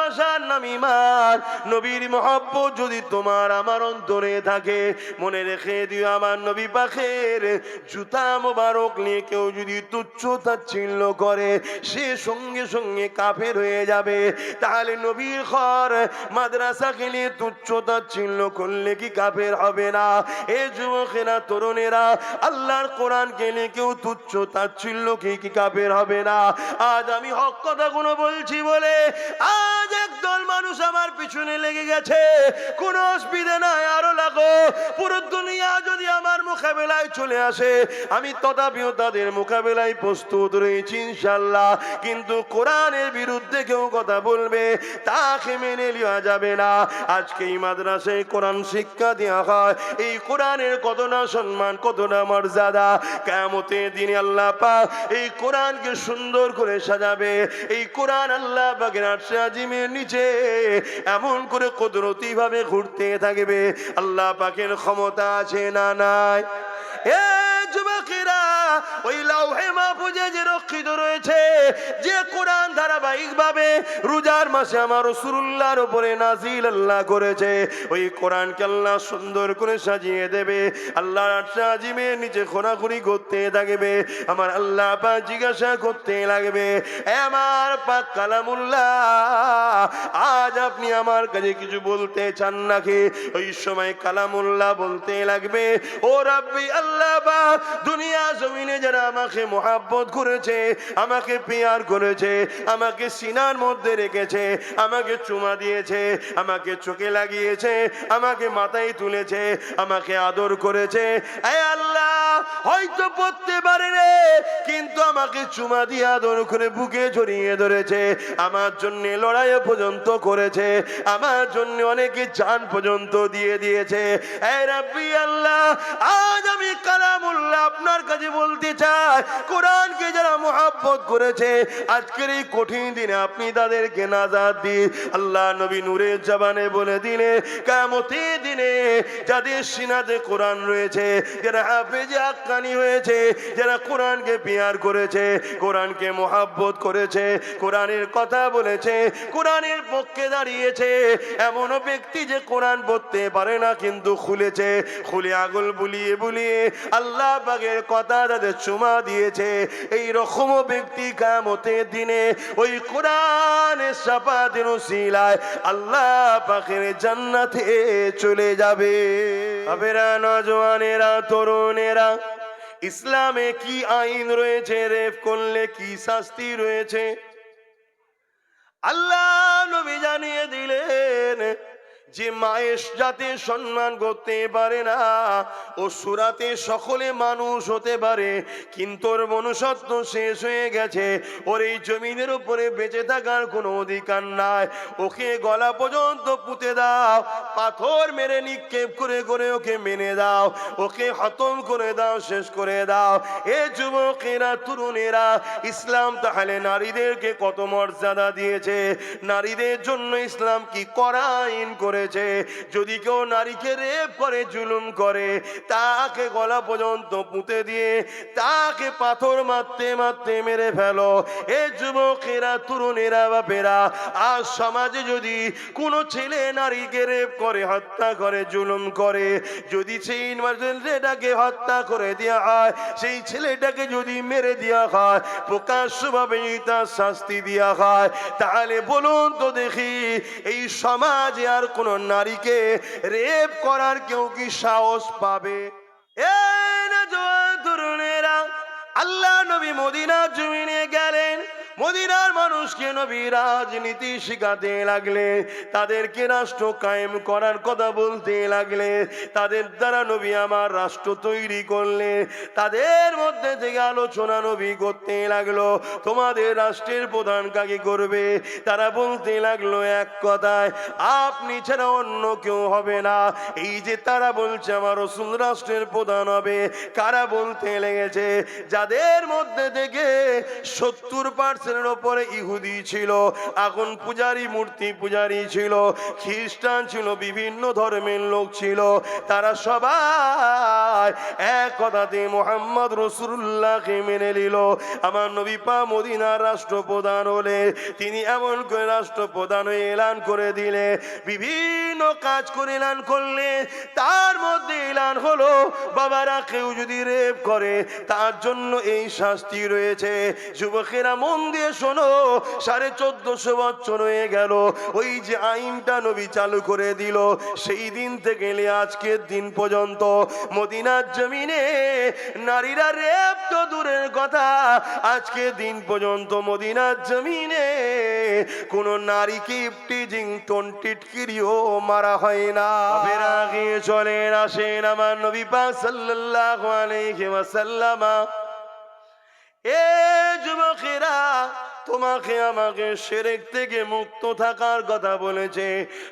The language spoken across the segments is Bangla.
ভালোবাসার নাম ঈমান। নবীর মহব্বত যদি তোমার আমার অন্তরে থাকে, মনে রেখে দিও আমার নবী পাকের জুতা মোবারক নিয়ে কেউ যদি তুচ্ছ তাচ্ছিল্য করে, সে সঙ্গে সঙ্গে কাফের হয়ে যাবে। তাহলে নবীর ঘর মাদ্রাসাকে নিয়ে তুচ্ছ তাচ্ছিল্য করলে কি কাফের হবে না? এ যুবকেরা, তরুণেরা, আল্লাহর কোরআনকে নিয়ে কেউ তুচ্ছ তাচ্ছিল্য কি কাফের হবে না? আজ আমি হক কথাগুলো বলছি বলে আজ একদল মানুষ আমার পিছনে লেগে গেছে। কোনো অসুবিধা নাই, আরো লাগো। পুরো দুনিয়া যদি আমার মোকাবেলায় চলে আসে, আমি তথাপিও তাদের মোকাবেলায় প্রস্তুত রয়েছি ইনশাআল্লাহ। কিন্তু কোরআনের বিরুদ্ধে কেউ কথা বলবে, তাকে মেনে নেওয়া যাবে না। আজকে এই মাদ্রাসায় কোরআন শিক্ষা দেওয়া হয়, এই কোরআনের কতটা সম্মান, কতটা মর্যাদা। কিয়ামতের দিনে আল্লাহ পাক এই কোরআনকে সুন্দর করে সাজাবে। এই কোরআন আল্লাহ পাকের আরশে আজিমের নিচে এমন করে কুদরতি ভাবে ঘুরতে থাকবে। আল্লাহ পাকের ক্ষমতা আছে না নাই? এ যুবকেরা, ওই লাউহে মাহফুজে যে রক্ষিত রয়েছে, যে কোরআন ধারাবাহিক ভাবে রোজার মাসে আমার রাসূলুল্লাহর উপরে নাজিল আল্লাহ করেছে, ওই কোরআনকে আল্লাহ সুন্দর করে সাজিয়ে দেবে। আল্লাহর আরশে আজিমের নিচে খোরাখুরি করতে থাকবে। আমার আল্লাহ পাক জিজ্ঞাসা করতে লাগবে, আমার পাক কালামুল্লাহ, আজ আপনি আমার কাছে কিছু বলতে চান নাকি? ওই সময় কালামুল্লাহ বলতে লাগবে, ও রাব্বি আল্লাহ পাক, দুনিয়া জমিনে যারা আমাকে মোহাব্বত করেছে, আমাকে পেয়ার করেছে, আমাকে সিনার মধ্যে রেখেছে, আমাকে চুমা দিয়েছে, আমাকে চোখে লাগিয়েছে, আমাকে মাথায় তুলেছে, আমাকে আদর করেছে, এ আল্লাহ হয়তো পড়তে পারে রে, কিন্তু আমাকে চুমা দিয়ে আদর করে বুকে জড়িয়ে ধরেছে, আমার জন্য লড়াই পর্যন্ত করেছে, আমার জন্য অনেকে জান পর্যন্ত দিয়ে দিয়েছে। এ রাব্বি আল্লাহ, আজ আমি কালামুল্লাহ আপনার কাছে বলতে চাই, কোরআনকে যারা মুহাব্বত করেছে, আজকের এই কঠিন দিনে আপনি তাদেরকে নাজাত দিন। আল্লাহ নবী নূরের জবানে বলে দিলে, কিয়ামতের দিনে যাদের সিনাতে কোরআন রয়েছে, যারা হাফেজে হাক্কানি হয়েছে, যারা কোরআনকে পিয়ার করেছে, কোরআনকে মুহাব্বত করেছে, কোরআনের কথা বলেছে, কোরআনের পক্ষে দাঁড়িয়েছে, এমনও ব্যক্তি যে কোরআন পড়তে পারে না কিন্তু খুলেছে, খুলে আগুল বুলিয়ে বুলিয়ে আল্লাহ পাকের কথা তাদের চুমা দিয়েছে, এই রকম ব্যক্তি কিয়ামতের দিনে ওই কোরআনের শাফাতের উসিলায় আল্লাহ পাকের জান্নাতে চলে যাবে। আবেরা, নওজওয়ানেরা, তরুণেরা, ইসলামে কি আইন রয়েছে, রেপ করলে কি শাস্তি রয়েছে আল্লাহ নবী জানিয়ে দিলেন। যে মায়ের যাতে সম্মান করতে পারে না, ও সুরাতে সকলে মানুষ হতে পারে, কিন্তু ওর মনুষ্যত্ব শেষ হয়ে গেছে, ওর এই জমিনের উপরে বেঁচে থাকার কোনো অধিকার নাই, ওকে গলা পর্যন্ত পুঁতে দাও, পাথর মেরে নিক্ষেপ করে করে ওকে মেনে দাও, ওকে খতম করে দাও, শেষ করে দাও। এ যুবকেরা, তরুণেরা, ইসলাম তাহলে নারীদেরকে কত মর্যাদা দিয়েছে, নারীদের জন্য ইসলাম কি কড়া আইন করে। যদি কেউ নারীকে রেপ করে, জুলুম করে, তাকে গলা পর্যন্ত পুঁতে দিয়ে তাকে পাথর মারতে মারতে মেরে ফেলো। এ যুবকেরা, তরুণেরা, বাপেরা, আজ সমাজে যদি কোনো ছেলে নারীকে রেপ করে, হত্যা করে, জুলুম করে, যদি সেই ছেলেটাকে হত্যা করে দেওয়া হয়, সেই ছেলেটাকে যদি মেরে দেওয়া হয়, প্রকাশ্যভাবে তার শাস্তি দেওয়া হয়, তাহলে বলুন তো দেখি, এই সমাজে আর কোন নারীকে রেপ করার কেউ কি সাহস পাবে? এ না জওয়ান তরুণেরা, আল্লাহ নবী মদিনার জমিনে গেলেন, মদিনার মানুষকে নবী রাজনীতি শিখাতে লাগলে, তাদেরকে রাষ্ট্র কায়েম করার কথা বলতে লাগলে, তাদের দ্বারা নবী আমার রাষ্ট্র তৈরি করলে, তাদের মধ্যে থেকে আলোচনা নবী করতে লাগলো, তোমাদের রাষ্ট্রের প্রধান কাকে করবে? তারা বলতে লাগলো এক কথায়, আপনি ছাড়া অন্য কেউ হবে না। এই যে তারা বলছে আমার রাসূল রাষ্ট্রের প্রধান হবে, কারা বলতে লেগেছে? যাদের মধ্যে থেকে 70% ওপরে ইহুদি ছিল, আগুন পূজারী, মূর্তি পূজারী ছিল, খ্রিস্টান ছিল, বিভিন্ন ধর্মের লোক ছিল। তারা সবাই এক কথাতে মুহাম্মদ রাসূলুল্লাহকে মেনে নিল। আমার নবী পাক মদিনার রাষ্ট্রপ্রধান হলে তিনি এমন করে রাষ্ট্রপ্রধান হয়ে এলান করে দিলে, বিভিন্ন কাজ করে এলান করলে, তার মধ্যে এলান হলো বাবারা কেউ যদি রেপ করে তার জন্য এই শাস্তি রয়েছে। যুবকেরা মন দিয়ে শোনো, 1450 বছর হয়ে গেল ওই যে আইনটা নবী চালু করে দিল, সেই দিন থেকে আজকের দিন পর্যন্ত মদিনার জমিনে নারীরা রেপ তো দূরের কথা, আজকে দিন পর্যন্ত মদিনার জমিনে কোন নারীকে ইফটিজিং টিটকিরিও মারা হয় না। ফের আগে চলেন আসেন আমার নবী পাক সাল্লাল্লাহু আলাইহি ওয়াসাল্লাম। এ যুবকেরা, তোমাকে আমাকে শিরক থেকে মুক্ত থাকার কথা বলেছে,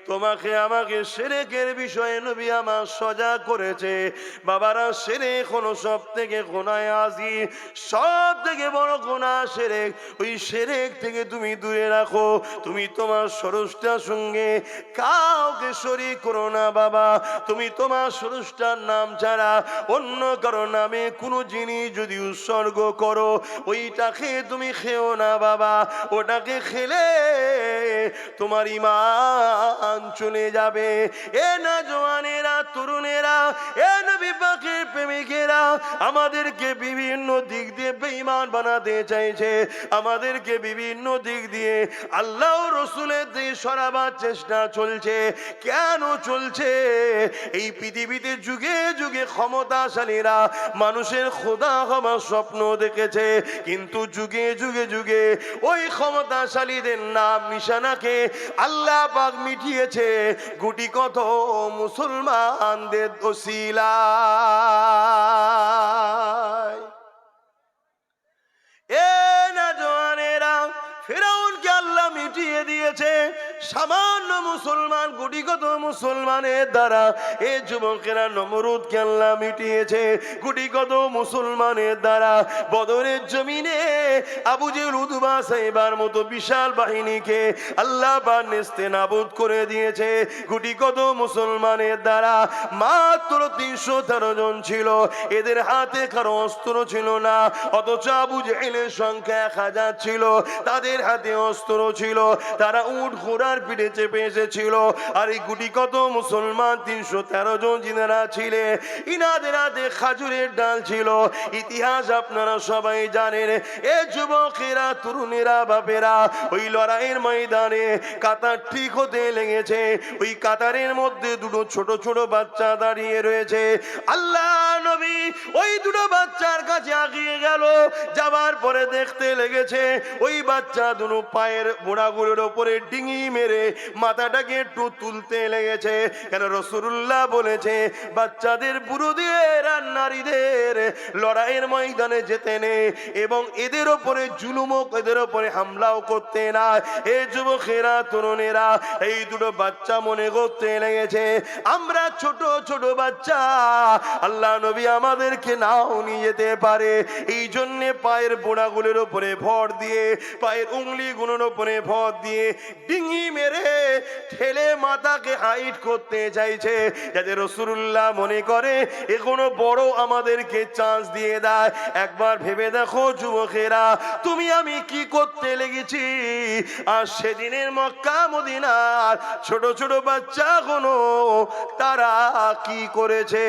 তোমাকে আমাকে শিরকের বিষয়ে নবী আমার সজাগ করেছে। বাবারা, শিরক হলো সব থেকে গুনাহ আযীম, সব থেকে বড় গুনাহ শিরক। ওই শিরক থেকে তুমি দূরে রাখো। তুমি তোমার স্রষ্টার সঙ্গে কাউকে শরীক করো না বাবা। তুমি তোমার স্রষ্টার নাম ছাড়া অন্য কারো নামে কোনো জিনিস যদি উৎসর্গ করো, ওইটাকে তুমি খেও না বাবা। ওটাকে খেলে তোমার ঈমান চলে যাবে। এ নওজওয়ানেরা, তরুণেরা, এ নবী পাকের প্রেমিকেরা, আমাদেরকে বিভিন্ন দিক দিয়ে বেঈমান বানাতে চাইছে, আমাদেরকে বিভিন্ন দিক দিয়ে আল্লাহ ও রাসূলের দিয়ে সরাবার চেষ্টা চলছে। কেন চলছে? এই পৃথিবীতে যুগে যুগে ক্ষমতাশালীরা মানুষের খোদা হবার স্বপ্ন দেখেছে, কিন্তু যুগে যুগে যুগে ওই ক্ষমতাশালীদের নাম নিশানাকে আল্লাহ পাক মিটিয়েছে গুটি কত মুসলমানদের ওসিলায়। এ নওজওয়ানেরা, ফিরআউনকে আল্লাহ মিটিয়ে দিয়েছে সামান্য মুসলমান, গুটিকত মুসলমানের দ্বারা। এ যুবকেরা, নমরুদকে আল্লাহ মিটিয়েছে গুটিকত মুসলমানের দ্বারা। বদরের জমিনে আবু জেহেল, উতবা, সাইবার মতো বিশাল বাহিনীকে আল্লাহ পাক নেস্তেনাবুদ করে দিয়েছে গুটিকত মুসলমানের দ্বারা। মাত্র 313 জন ছিল, এদের হাতে কারো অস্ত্র ছিল না, অথচ আবু জেহেলের সংখ্যা 1000 ছিল, তাদের হাতে অস্ত্র ছিল, তারা উট ঘোড়ার পিঠে চেপে এসেছিল। আর এই গুটি কত মুসলমান 313 জন যিনারা ছিলেন, ইনাদের হাতে খাজুরের ডাল ছিল। ইতিহাস আপনারা সবাই জানেন। এ যুবকেরা, তরুণেরা, বাপেরা, ওই লড়াইয়ের ময়দানে কাতার ঠিক হতে লেগেছে। ওই কাতারের মধ্যে দুটো ছোট ছোট বাচ্চা দাঁড়িয়ে রয়েছে। আল্লাহ নবী ওই দুটো বাচ্চার কাছে আগিয়ে গেল, যাবার পরে দেখতে লেগেছে ওই বাচ্চা দুটো পায়ের মোড়াগুলোর ওপরে ডিঙি মেরে মাথাটাকে একটু তুলতে লেগেছে। কেন? রাসূলুল্লাহ বলেছে বাচ্চাদের, বুড়োদের আর নারীদের লড়াইয়ের ময়দানে যেতে নেই এবং এদের ওপরে জুলুমও, এদের ওপরে হামলাও করতে না। এই যুবকেরা, তরুণেরা, এই দুটো বাচ্চা মনে করতে লেগেছে আমরা ছোট ছোট বাচ্চা, আল্লাহ নবী আমাদেরকে নাও নিয়ে যেতে পারে। এই জন্যে পায়ের বোড়াগুলোর উপরে ভর দিয়ে, পায়ের উংলিগুলোর উপরে ভর দিয়ে ডিঙি মেরে ঠেলে মাথাকে হাইট করতে চাইছে, যাতে রাসূলুল্লাহ মনে করে এ কোনো বড় আমাদেরকে চান্স দিয়ে দেয়। একবার ভেবে দেখো যুবকেরা, তুমি আমি কি করতে লেগেছি। আর সেদিনের মক্কা মদিনার ছোট ছোট বাচ্চাগুলো তারা কি করেছে,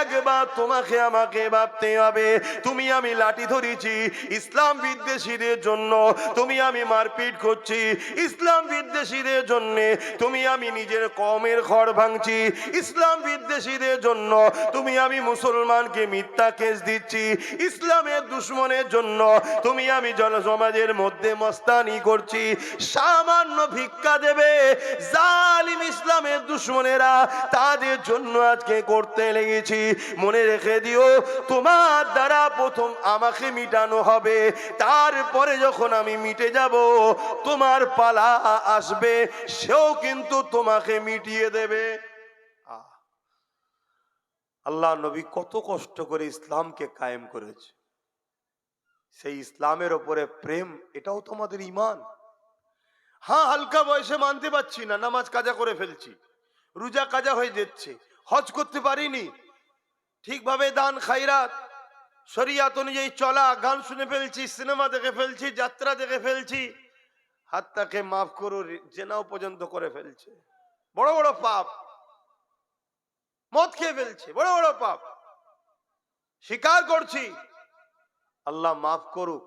একবার তোমাকে আমাকে ভাবতে হবে। তুমি আমি লাঠি ধরেছি ইসলাম বিদ্বেষীদের জন্য, তুমি আমি মারপিট করছি ইসলাম বিদ্বেষীদের জন্য, তুমি আমি নিজের কওমের ঘর ভাঙছি ইসলাম বিদ্বেষীদের জন্য, তুমি আমি মুসলমানকে মিথ্যা কেস দিচ্ছি ইসলামের দুশমনের জন্য, তুমি আমি জনসমাজের মধ্যে মস্তানি করছি। সামান্য ভিক্ষা দেবে জালিম ইসলামের দুশমনেরা, তাদের জন্য আজকে করতে লেগেছি। মনে রেখে দিও, তোমার দ্বারা প্রথম আমাকে মিটানো হবে, তারপরে যখন আমি মিটে যাব তোমার পালা আসবে, সেও কিন্তু তোমাকে মিটিয়ে দেবে। আল্লাহ নবী কত কষ্ট করে ইসলামকে কায়েম করেছে। সেই ইসলামের ওপরে প্রেম, এটাও তো আমাদের ঈমান। হ্যাঁ, হালকা বয়সে মানতে পারছি না, নামাজ কাজা করে ফেলছি, রোজা কাজা হয়ে যাচ্ছে, হজ করতে পারিনি, ঠিকভাবে দান খায়রাত শরিয়াত অনুযায়ী চলা, গান শুনে ফেলছি, সিনেমা দেখে ফেলছি, যাত্রা দেখে ফেলছি, হাতটাকে মাফ করো জেনাও পর্যন্ত করে ফেলছে, বড় বড় পাপ, মদ খেয়ে ফেলছে, বড় বড় পাপ স্বীকার করছি, আল্লাহ মাফ করুক।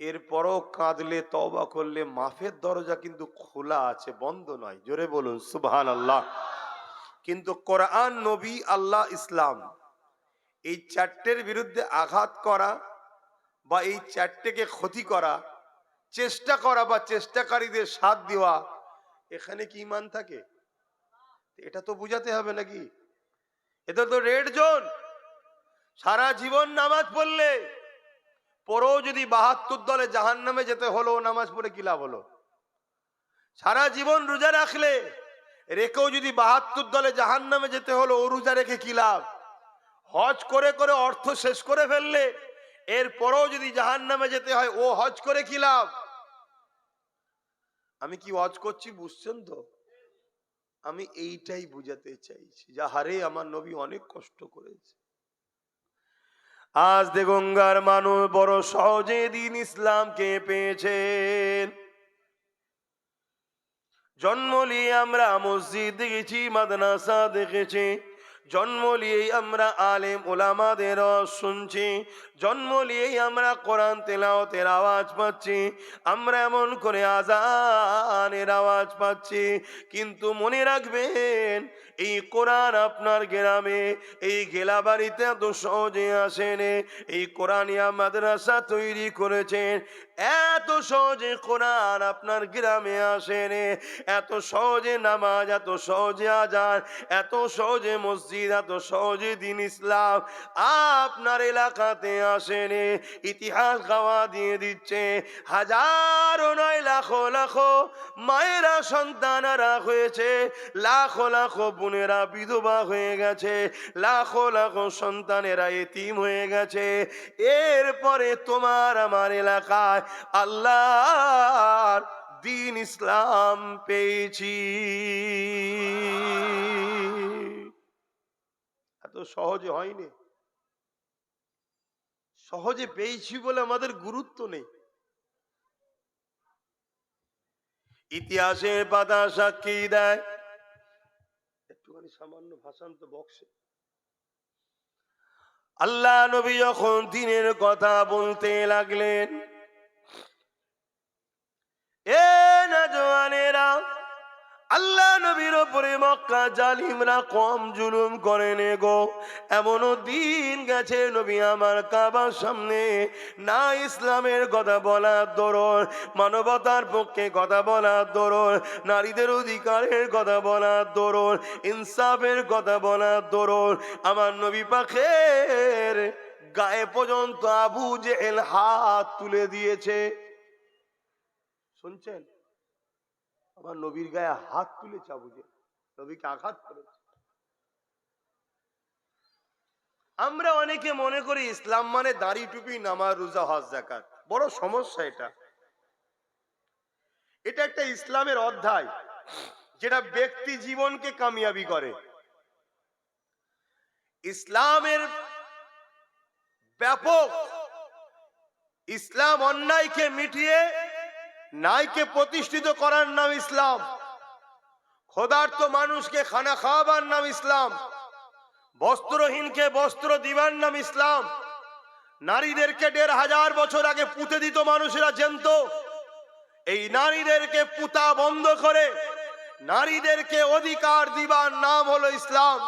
এরপরও কাঁদলে তওবা করলে মাফের দরজা কিন্তু খোলা আছে, বন্ধ নয়। জোরে বলুন সুবহানাল্লাহ। কিন্তু কোরআন, নবী, আল্লাহ, ইসলাম, এই চারটের বিরুদ্ধে আঘাত করা বা এই চারটেকে ক্ষতি করা, চেষ্টা করা বা চেষ্টাকারীদের সাথ দেওয়া, এখানে কি ঈমান থাকে? এটা তো বুঝাতে হবে নাকি? এটা তো রেড জোন। সারা জীবন নামাজ পড়লে পরেও যদি 72 দলে জাহান্নামে যেতে হলো, নামাজ পড়ে কি লাভ হলো? সারা জীবন রোজা রাখলে রেখেও যদি 72 দলে জাহান্নামে যেতে হলো, ও রোজা রেখে কি লাভ? হজ করে করে অর্থ শেষ করে ফেললে এরপরেও যদি জাহান্নামে যেতে হয়, ও হজ করে কি লাভ? আমি কি হজ করছি বুঝছেন তো? আমি এইটাই বুঝাতে চাইছি, যাহারে আমার নবী অনেক কষ্ট করেছে। আজ দেগঙ্গার মানুষ বড় সহজে দিন ইসলামকে পেয়েছেন। জন্ম নিয়ে আমরা মসজিদ দেখেছি, মাদ্রাসা দেখেছি, জন্ম নিয়েই আমরা আলেম ওলামাদের শুনছি, জন্ম নিয়েই আমরা কোরআন তেলাওয়াতের আওয়াজ পাচ্ছি, আমরা এমন করে আযানের আওয়াজ পাচ্ছি। কিন্তু মনে রাখবেন, এই কোরআন আপনার গ্রামে, এই গেলাবাড়িতে এত সহজে আসেনি। এই কোরআনিয়া মাদ্রাসা তৈরি করেছেন, এত সহজে কোরআন আপনার গ্রামে আসেনি। এত সহজে নামাজ, এত সহজে আযান, এত সহজে মসজিদ, এত সহজে দ্বীন ইসলাম আপনার এলাকাতে আসেনি। ইতিহাস গাওয়া দিয়ে দিচ্ছে, হাজারো নয় লাখো লাখো মায়েরা সন্তানেরা হয়েছে, লাখো লাখো বোনেরা বিধবা হয়ে গেছে, লাখো লাখো সন্তানেরা এতিম হয়ে গেছে। এরপরে তোমার আমার এলাকায় আল্লাহর দ্বীন ইসলাম পেয়েছি। এত সহজে হয়নি, সহজে পেয়েছি বলে আমাদের গুরুত্ব নেই। ইতিহাসের পাতা সাক্ষী দেয়, একটুখানি সামান্য ভাষান্ত বক্সে, আল্লাহ নবী যখন দ্বীনের কথা বলতে লাগলেন, এ নওজওয়ানেরা, আল্লাহ নবীর উপরে মক্কা জালিমরা কম জুলুম করেন গো। এমনও দিন গেছে নবী আমার কাবার সামনে না ইসলামের কথা বলার দরুন, মানবতার পক্ষে কথা বলার দরুন, নারীদের অধিকারের কথা বলার দরুন, ইনসাফের কথা বলার দরুন আমার নবী পাকের গায়ে পর্যন্ত আবু জেহেল হাত তুলে দিয়েছে। শুনছেন? আমার নবীর গায়ে হাত তুলেছে আবু জেহেল, নবীকে আঘাত করেছে। আমরা অনেকে মনে করি ইসলাম মানে দাড়ি টুপি, নামাজ রোজা হজ যাকাত। বড় সমস্যা এটা। এটা একটা ইসলামের অধ্যায় যেটা ব্যক্তি জীবনকে কামিয়াবি করে। ইসলামের ব্যাপক, ইসলাম অন্যায়কে মিটিয়ে ন্যায়কে প্রতিষ্ঠিত করার নাম ইসলাম, ক্ষুধার্ত মানুষকে খানা খাওয়াবার নাম ইসলাম, বস্ত্রহীনকে বস্ত্র দিবার নাম ইসলাম, নারীদেরকে 1500 বছর আগে পুঁতে দিত মানুষেরা জ্যান্ত, এই নারীদেরকে পুঁতা বন্ধ করে নারীদেরকে অধিকার দিবার নাম হলো ইসলাম,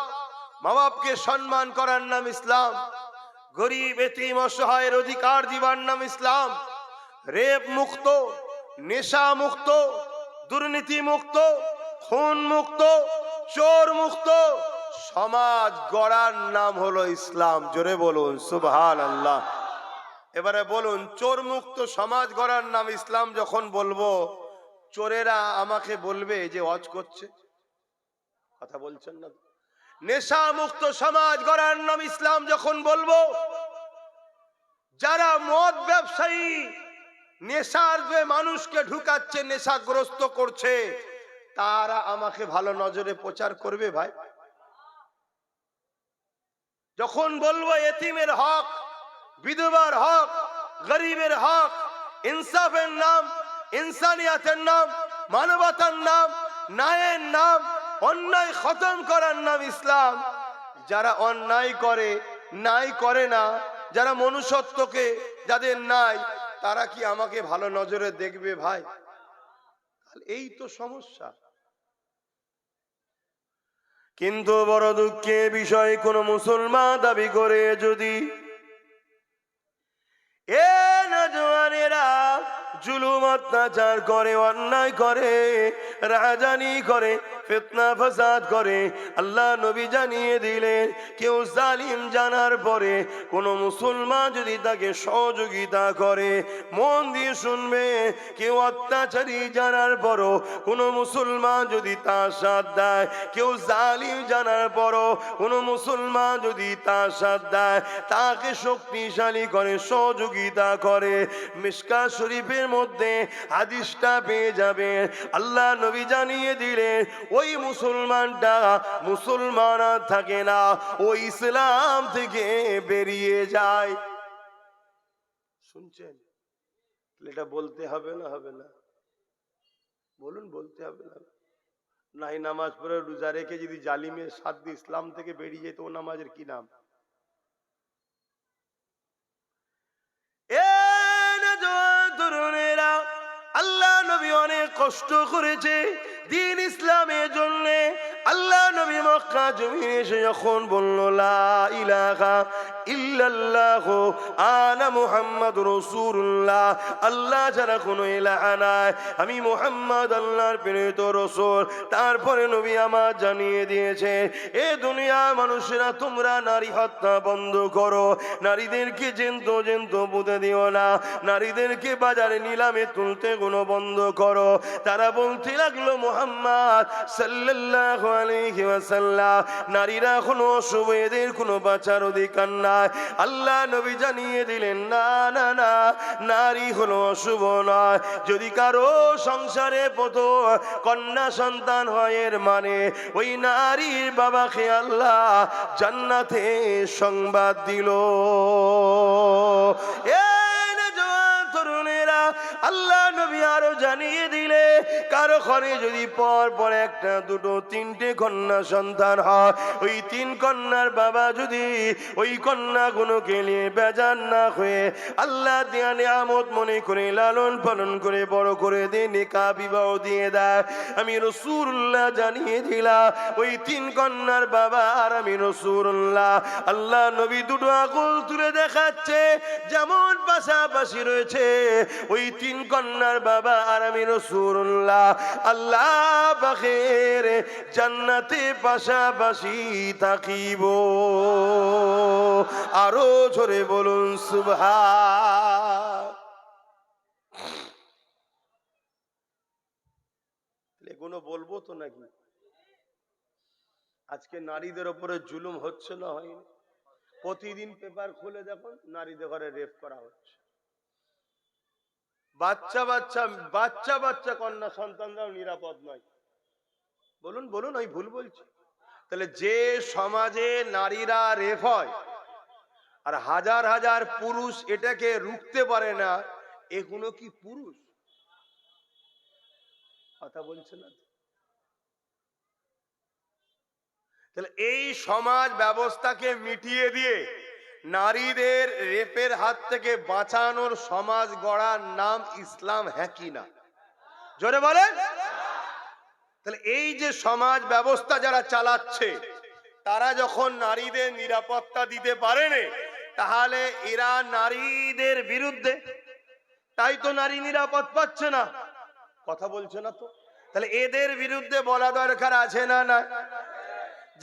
মা বাপকে সম্মান করার নাম ইসলাম, গরিব এতিম অসহায়ের অধিকার দিবার নাম ইসলাম, রেপ মুক্ত, নেশা মুক্ত, দুর্নীতি মুক্ত, খুন মুক্ত, চোর মুক্ত সমাজ গড়ার নাম হলো ইসলাম। জোরে বলুন সুবহানাল্লাহ। এবারে বলুন, চোর মুক্ত সমাজ গড়ার নাম ইসলাম যখন বলবো, চোরেরা আমাকে বলবে যে হজ করছে, কথা বলছেন না? নেশা মুক্ত সমাজ গড়ার নাম ইসলাম যখন বলবো, যারা মদ ব্যবসায়ী নেশার যে মানুষকে ঢুকাচ্ছে, নেশাগ্রস্ত করছে, তারা আমাকে ভালো নজরে প্রচার করবে ভাই? যখন বলবো এতিমের হক, বিধবার হক, গরিবের হক, ইনসাফের নাম, ইনসানিয়াতের নাম, মানবতার নাম, ন্যায়ের নাম, অন্যায় খতম করার নাম ইসলাম, যারা অন্যায় করে, ন্যায় করে না, যারা মনুষ্যত্বকে যাদের নাই, তারা কি আমাকে ভালো নজরে দেখবে ভাই? এই তো সমস্যা। কিন্তু বড় দুঃখের বিষয়, কোন মুসলমান দাবি করে যদি এ নওজওয়ানেরা জুলুম অত্যাচার করে, অন্যায় করে, রাজানি করে, ফিতনা ফাসাদ করে, আল্লাহ নবী জানিয়ে দিলেন, কেউ জালিম জানার পরে কোন মুসলমান যদি তাকে সহযোগিতা করে, মন দিয়ে শুনবে, কেউ অত্যাচারী জানার পরও কোন মুসলমান যদি তার সাথ দেয়, কেউ জালিম জানার পরও কোন মুসলমান যদি তার সাথ দেয়, তাকে শক্তিশালী করে, সহযোগিতা করে, মিশকাত শরীফের মধ্যে হাদিসটা পেয়ে যাবে। আল্লাহ নবী জানিয়ে দিলেন, ওই মুসলমানটা মুসলমান আর থাকে না, ওই ইসলাম থেকে বেরিয়ে যায়। শুনছেন? এটা বলতে হবে না হবে না? বলুন, বলতে হবে না? নাই নামাজ পড়ে রোজা রেখে যদি জালিমের সাথ দিয়ে ইসলাম থেকে বেরিয়ে যেত, ও নামাজের কি নাম? তরুণেরা, আল্লাহ নবী অনেক কষ্ট করেছে দিন ইসলামের জন্য। আল্লাহ নবী মক্কা জমিনে এসে যখন বলল লা ইলাহা ইল্লাল্লাহ আনা মুহাম্মাদুর রাসূলুল্লাহ, আল্লাহ ছাড়া কোনো ইলাহা নাই, আমি মুহাম্মদ আল্লাহর প্রেরিত রাসূল, তারপরে নবী আমার জানিয়ে দিয়েছে, এ দুনিয়ার মানুষেরা তোমরা নারী হত্যা বন্ধ করো, নারীদেরকে জেন্ত জেন্ত পুঁতে দিও না, নারীদেরকে বাজারে নিলামে তুলতে কোনো বন্ধ করো। তারা বলতে লাগলো, মুহাম্মদ সাল্লাল্লাহু আলাইহি ওয়াসাল্লাম, নারীরা কোনো অশুভ, এদের কোনো বাঁচার অধিকার নাই। আল্লাহ নবী জানিয়ে দিলেন, না না না, নারী হলো অশুভ নয়। যদি কারো সংসারে প্রথম কন্যা সন্তান হয়, এর মানে ওই নারীর বাবাকে আল্লাহ জান্নাতে সংবাদ দিল। তরুণেরা, আল্লাহ নবী আরো জানিয়ে দিলে, কারো ঘরে যদি পর পর একটা, দুটো, তিনটে কন্যা সন্তান হয়, ওই তিন কন্যার বাবা যদি ওই কন্যাগুলোকে নিয়ে বেজার না হয়ে আল্লাহ দেয়া নিয়ামত মনে করে লালন পালন করে বড় করে দিয়ে নিকাহ বিবাহ দিয়ে দেয়, আমি রাসূলুল্লাহ জানিয়ে দিলাম, ওই তিন কন্যার বাবা আর আমি রাসূলুল্লাহ। আল্লাহ নবী দুটো আঙুল তুলে দেখাচ্ছে, যেমন পাশাপাশি রয়েছে ওই তিন কন্যার বাবা আর আমি রাসূলুল্লাহ, আল্লাহ পাকের জান্নাতে পাশাপাশি থাকিব। আরো জোরে বলুন সুবহান। এগুলো বলবো তো নাকি? আজকে নারীদের উপরে জুলুম হচ্ছে না হয়নি? প্রতিদিন পেপার খুলে দেখুন, নারীদের ঘরে রেপ করা হচ্ছে। বাচ্চা বাচ্চা বাচ্চা বাচ্চা কন্যা সন্তানরাও নিরাপদ নয়। বলুন বলুন, আমি ভুল বলছি? তাহলে যে সমাজে নারীরা রেপ হয় আর হাজার হাজার পুরুষ এটাকে রুখতে পারে না, এগুলো কি পুরুষ? কথা বলছে না? তাহলে এই সমাজ ব্যবস্থাকে মিটিয়ে দিয়ে নারীদের রেপের হাত থেকে বাঁচানোর সমাজ গড়ার নাম ইসলাম, হ্যাঁ কি না? জোরে বলেন। তাহলে এই যে সমাজ ব্যবস্থা যারা চালাচ্ছে, তারা যখন নারীদের নিরাপত্তা দিতে পারেনি, তাহলে এরা নারীদের বিরুদ্ধে, তাই তো নারী নিরাপদ পাচ্ছে না। কথা বলছে না তো? তাহলে এদের বিরুদ্ধে বলা দরকার আছে না না?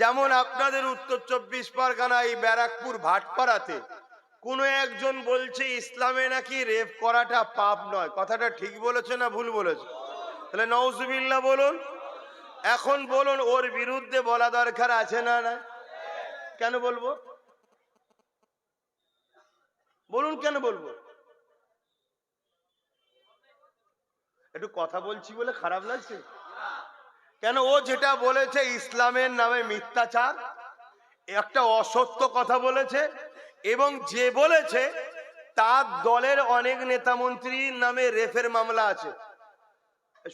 যেমন আপনাদের উত্তর 24 পরগনা এই ব্যারাকপুর ভাটপাড়াতে কোন একজন বলছে ইসলামে নাকি রেপ করাটা পাপ নয়। কথাটা ঠিক বলেছে না ভুল বলেছে? তাহলে নাউজুবিল্লাহ বলুন। এখন বলুন, ওর বিরুদ্ধে বলা দরকার আছে না না? কেন বলবো? বলুন কেন বলবো? একটু কথা বলছি বলে খারাপ লাগছে? কেন, ও যেটা বলেছে ইসলামের নামে মিথ্যাচার, একটা অসত্য কথা বলেছে, এবং যে বলেছে তার দলের অনেক নেতা মন্ত্রীর নামে রেফের মামলা আছে,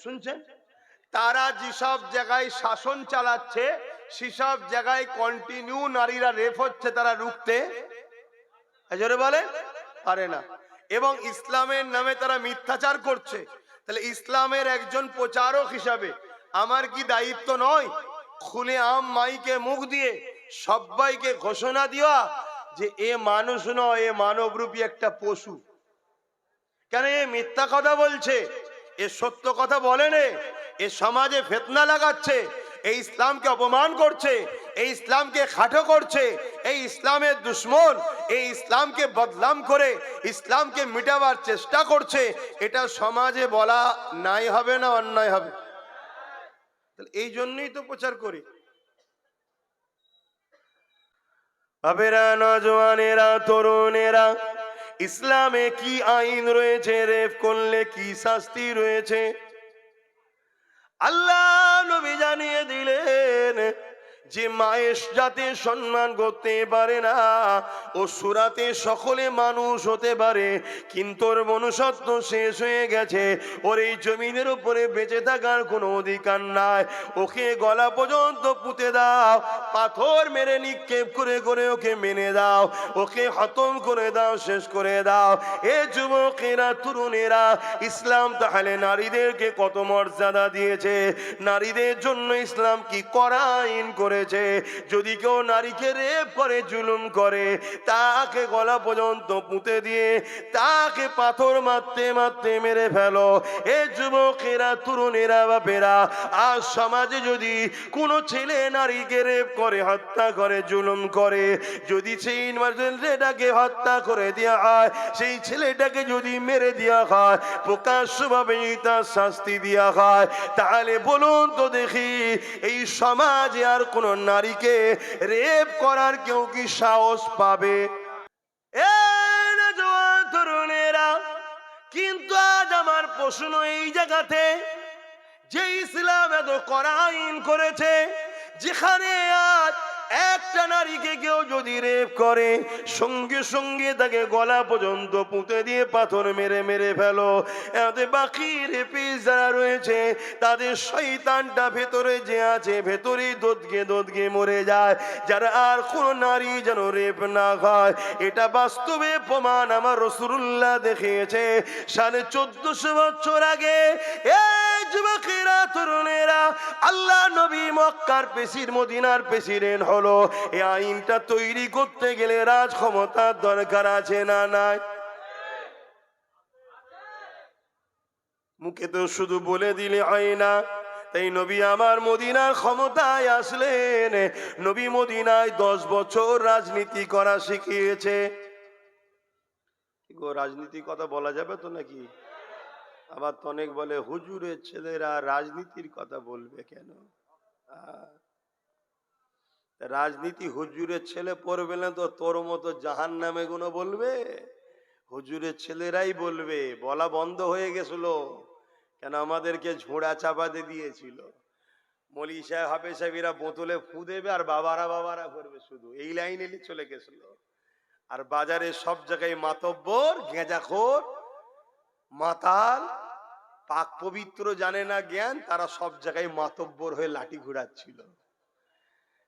শুনছেন? তারা যেসব জায়গায় শাসন চালাচ্ছে সেসব জায়গায় কন্টিনিউ নারীরা রেপ হচ্ছে, তারা রুখতে জোরে বলে পারে না, এবং ইসলামের নামে তারা মিথ্যাচার করছে। তাহলে ইসলামের একজন প্রচারক হিসাবে আমার কি দায়িত্ব নয় খুলে আম মাইকে মুখ দিয়ে সবাইকে ঘোষণা দেওয়া যে এ মানুষ নয়, এ মানবরূপী একটা পশু? কেন এ মিথ্যা কথা বলছে, এ সত্য কথা বলেনি, এ সমাজে ফিতনা লাগাচ্ছে, এই ইসলামকে অপমান করছে, এই ইসলামকে খাটো করছে, এই ইসলামের দুশ্মন, এই ইসলামকে বদনাম করে ইসলামকে মিটাবার চেষ্টা করছে, এটা সমাজে বলা নাই হবে না অন্যায় হবে? এই জন্যই তো প্রচার করি। বাবেরা, নজওয়ানেরা, তরুণেরা, ইসলামে কি আইন রয়েছে, রেপ করলে কি শাস্তি রয়েছে আল্লাহ নবী জানিয়ে দিলেন। যে মায়ের যাতে সম্মান করতে পারে না ও সুরাতে সকলে মানুষ হতে পারে, কিন্তু ওর মনুষ্যত্ব শেষ হয়ে গেছে, ওর এই জমিনের উপরে বেঁচে থাকার কোনো অধিকার নাই, ওকে গলা পর্যন্ত পুঁতে দাও, পাথর মেরে নিক্ষেপ করে করে ওকে মেনে দাও, ওকে খতম করে দাও, শেষ করে দাও। এ যুবকেরা, তরুণেরা, ইসলাম তাহলে নারীদেরকে কত মর্যাদা দিয়েছে, নারীদের জন্য ইসলাম কি কড়া আইন করেছে। যদি কেউ নারীকে রেপ করে, জুলুম করে, তাকে গলা পর্যন্ত পুঁতে দিয়ে তাকে পাথর মারতে মারতে মেরে ফেলো। এ যুবকেরা, তরুণেরা, বাপেরা, আর সমাজে যদি কোনো ছেলে নারীকে রেপ করে, হত্যা করে, জুলুম করে, যদি সেই ছেলেটাকে হত্যা করে দেওয়া হয়, সেই ছেলেটাকে যদি মেরে দেওয়া হয়, প্রকাশ্যভাবে তার শাস্তি দেওয়া হয়, তাহলে বলুন তো দেখি এই সমাজে আর কোন নারীকে রেপ করার কেউ কি সাহস পাবে? এ নওজোয়ান তরুণেরা, কিন্তু আজ আমার প্রশ্ন এই জায়গাতে, যে ইসলাম এত কড়া আইন করেছে, যেখানে আজ একটা নারীকে কেউ যদি রেপ করে, সঙ্গে সঙ্গে তাকে গলা পর্যন্ত পুঁতে দিয়ে পাথর মেরে মেরে ফেলো, এতে বাকি রেপিস যারা রয়েছে তাদের শয়তানটা ভেতরে যে আছে, ভেতরে দোদকে দোদকে মরে যায়, যারা আর কোন নারী যেন রেপ না হয়। এটা বাস্তবে প্রমাণ আমার রাসূলুল্লাহ দেখিয়েছে 1450 বছর আগে। এই যুবকেরা, তরুণেরা, আল্লাহ নবী মক্কার মদিনার প্রেসিডেন্ট হলো, এই আইনটা তৈরি করতে গেলে রাজ ক্ষমতার দরকার আছে না নাই? মুখে তো শুধু বলে দিলে হয় না। তাই নবী আমার মদিনার ক্ষমতায় আসলেন, নবী মদিনায় 10 বছর রাজনীতি করা শিখিয়েছে। রাজনীতির কথা বলা যাবে তো নাকি? আবার তো অনেক বলে হুজুরের ছেলেরা রাজনীতির কথা বলবে কেন? রাজনীতি হুজুরের ছেলে পড়বে না তো তোর মতো জাহান্নামে গুলো বলবে? হুজুরের ছেলেরাই বলবে। বলা বন্ধ হয়ে গেছিল, কেন আমাদেরকে ঝোড়া চাপাতে দিয়েছিল। মলি সাহেব, হাফেজ সাহেবেরা বোতলে ফু দেবে আর বাবারা বাবারা করবে, শুধু এই লাইনে চলে গেছিল। আর বাজারে সব জায়গায় মাতব্বর, গেঁজাখোর, মাতাল, পাক পবিত্র জানে না জ্ঞান, তারা সব জায়গায় মাতব্বর হয়ে লাঠি ঘুরাচ্ছিল।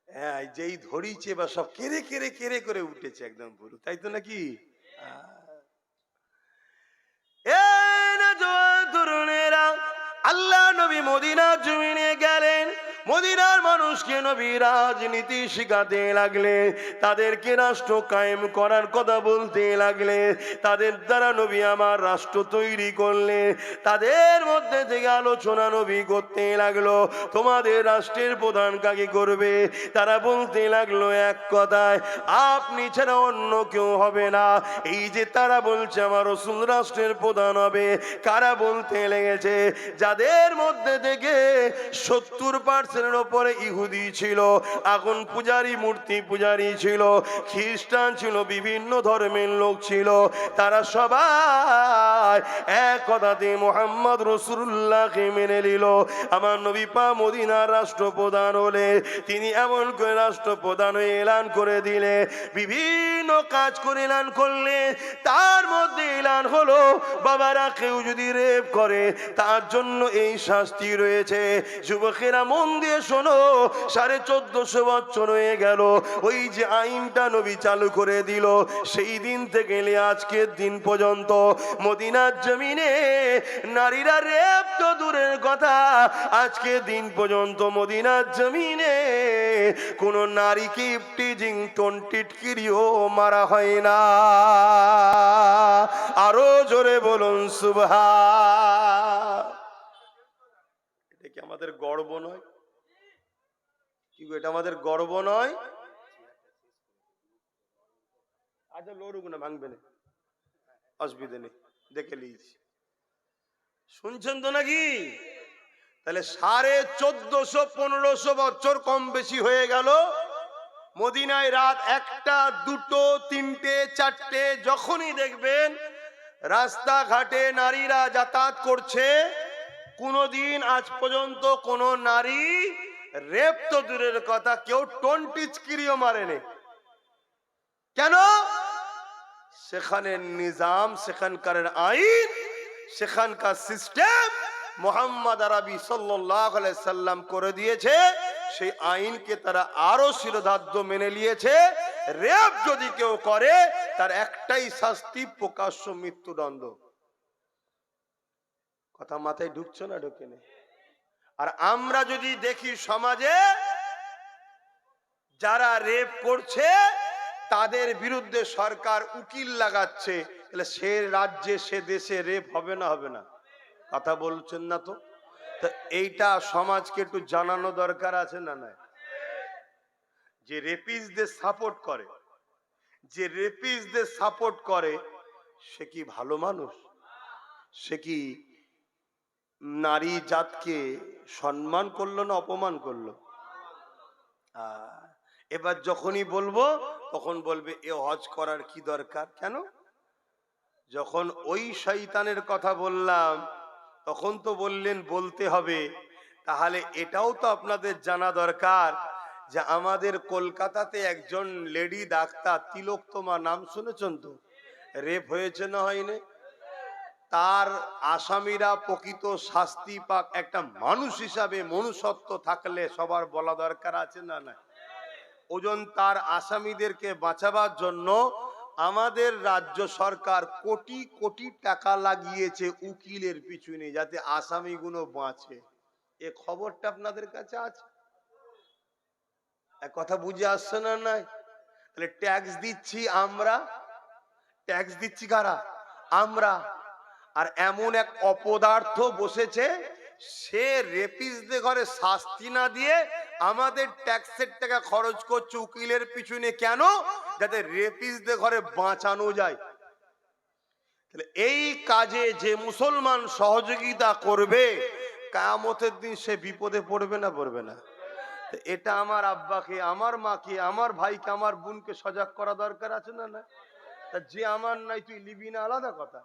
হ্যাঁ, যেই ধরিছে বা সব কেড়ে কেড়ে কেড়ে করে উঠেছে একদম পুরো, তাই তো নাকি? তরুণেরা, আল্লাহ নবী মদিনার জমিনে গেলেন, মদিনার মানুষকে নবী রাজনীতি শিখাতে লাগলে, তাদেরকে রাষ্ট্র কায়েম করার কথা বলতে লাগলে, তাদের দ্বারা নবী আমার রাষ্ট্র তৈরি করলে, তাদের মধ্যে থেকে আলোচনা নবী করতে লাগলো, তোমাদের রাষ্ট্রের প্রধান কাকে করবে? তারা বলতে লাগলো এক কথায়, আপনি ছাড়া অন্য কেউ হবে না। এই যে তারা বলছে আমার রাসূল রাষ্ট্রের প্রধান হবে, কারা বলতে লেগেছে? যাদের মধ্যে থেকে 70% শ্রেণীর ওপরে ইহুদি ছিল, আগুন পূজারী, মূর্তি পূজারী ছিল, খ্রিস্টান ছিল, বিভিন্ন ধর্মের লোক ছিল। তারা সবাই এক কথাতে মুহাম্মদ রাসূলুল্লাহকে মেনে নিল। আমার নবী পাক মদিনার রাষ্ট্রপ্রধান হলে তিনি এমন করে রাষ্ট্রপ্রধান হয়ে এলান করে দিলে, বিভিন্ন কাজ করে এলান করলে, তার মধ্যে এলান হলো বাবারা কেউ যদি রেপ করে তার জন্য এই শাস্তি রয়েছে। যুবকেরা মন দিয়ে শোনো, 1450 বছর হয়ে গেল ওই যে আইনটা নবী চালু করে দিল, সেই দিন থেকে আজকের দিন পর্যন্ত মদিনার জমিনে নারীরা রেপ তো দূরের কথা, আজকে দিন পর্যন্ত মদিনার জমিনে কোন নারীকে ইফটিজিং টিটকিরিও মারা হয় না। আরো জোরে বলুন সুবহান। এটা কি আমাদের গর্ব নয়? কি গো, এটা আমাদের গর্ব নয়? আচ্ছা লড়ুক না, ভাঙবে না, অসুবিধা নেই, দেখে লিয়েছি। শুনছেন তো নাকি? তাহলে 1450-1500 বছর কম বেশি হয়ে গেল মদিনায় রাত 1টা 2টো 3টে 4টে যখনই দেখবেন রাস্তাঘাটে নারীরা যাতায়াত করছে, কোনদিন আজ পর্যন্ত কোন নারী রেপ তো দূরের কথা, কেউ টিটকিরিও মারেনি। কেন? সেখানের নিজাম, সেখানকার আইন, সেখানকার সিস্টেম মুহাম্মদ আরবি সাল্লাল্লাহু আলাইহি সাল্লাম করে দিয়েছে। সেই আইনকে তারা আরো শিরোধার্য মেনে নিয়েছে। রেপ যদি কেউ করে তার একটাই শাস্তি, প্রকাশ্য মৃত্যুদণ্ড। কথা মাথায় ঢুকছে না? ঢোকে না? আর আমরা যদি দেখি সমাজে যারা রেপ করছে তাদের বিরুদ্ধে সরকার উকিল লাগাচ্ছে, তাহলে সে রাজ্যে সে দেশে রেপ হবে না? হবে না? কথা বলছেন না তো? এইটা সমাজকে একটু জানানো দরকার আছে না? নাই? যে রেপিস্টদের সাপোর্ট করে, যে রেপিস্টদের সাপোর্ট করে সে কি ভালো মানুষ? সে কি নারী জাতকে সম্মান করলো না অপমান করলো? এবার যখনই বলবো তখন বলবে এ হজ করার কি দরকার? কেন? যখন ওই শয়তানের কথা বললাম তখন তো বললেন বলতে হবে। তাহলে এটাও তো আপনাদের জানা দরকার যে আমাদের কলকাতাতে একজন লেডি ডাক্তার, তিলোত্তমা, নাম শুনেছেন তো? রেপ হয়েছে না হয়নি? তার আসামিরা প্রকৃত শাস্তি পাক। একটা মানুষ হিসাবে মনুষ্যত্ব থাকলে সবার বলা দরকার আছে না? না? ওজন তার আসামিদেরকে বাঁচাবার জন্য আমাদের রাজ্য সরকার কোটি কোটি টাকা লাগিয়েছে উকিলের পিছনে, যাতে আসামিগুলো বাঁচে। এ খবরটা আপনাদের কাছে আছে? এক কথা বুঝে আসছে না? নাই? তাহলে ট্যাক্স দিচ্ছি আমরা, ট্যাক্স দিচ্ছি কারা? আমরা। আর এমন এক অপদার্থ বসেছে, সে রেপিস্টদের ঘরে শাস্তি না দিয়ে আমাদের ট্যাক্সের টাকা খরচ করছে উকিলের পিছনে। কেন? যাতে রেপিস্টদের ঘরে বাঁচানো যায়। তাহলে এই কাজে যে মুসলমান সহযোগিতা করবে, কিয়ামতের দিন সে বিপদে পড়বে না? পড়বে না? এটা আমার আব্বাকে, আমার মাকে, আমার ভাইকে, আমার বোনকে সজাগ করা দরকার আছে না? না? তা যে আমার নাই তুই লিবি না, আলাদা কথা,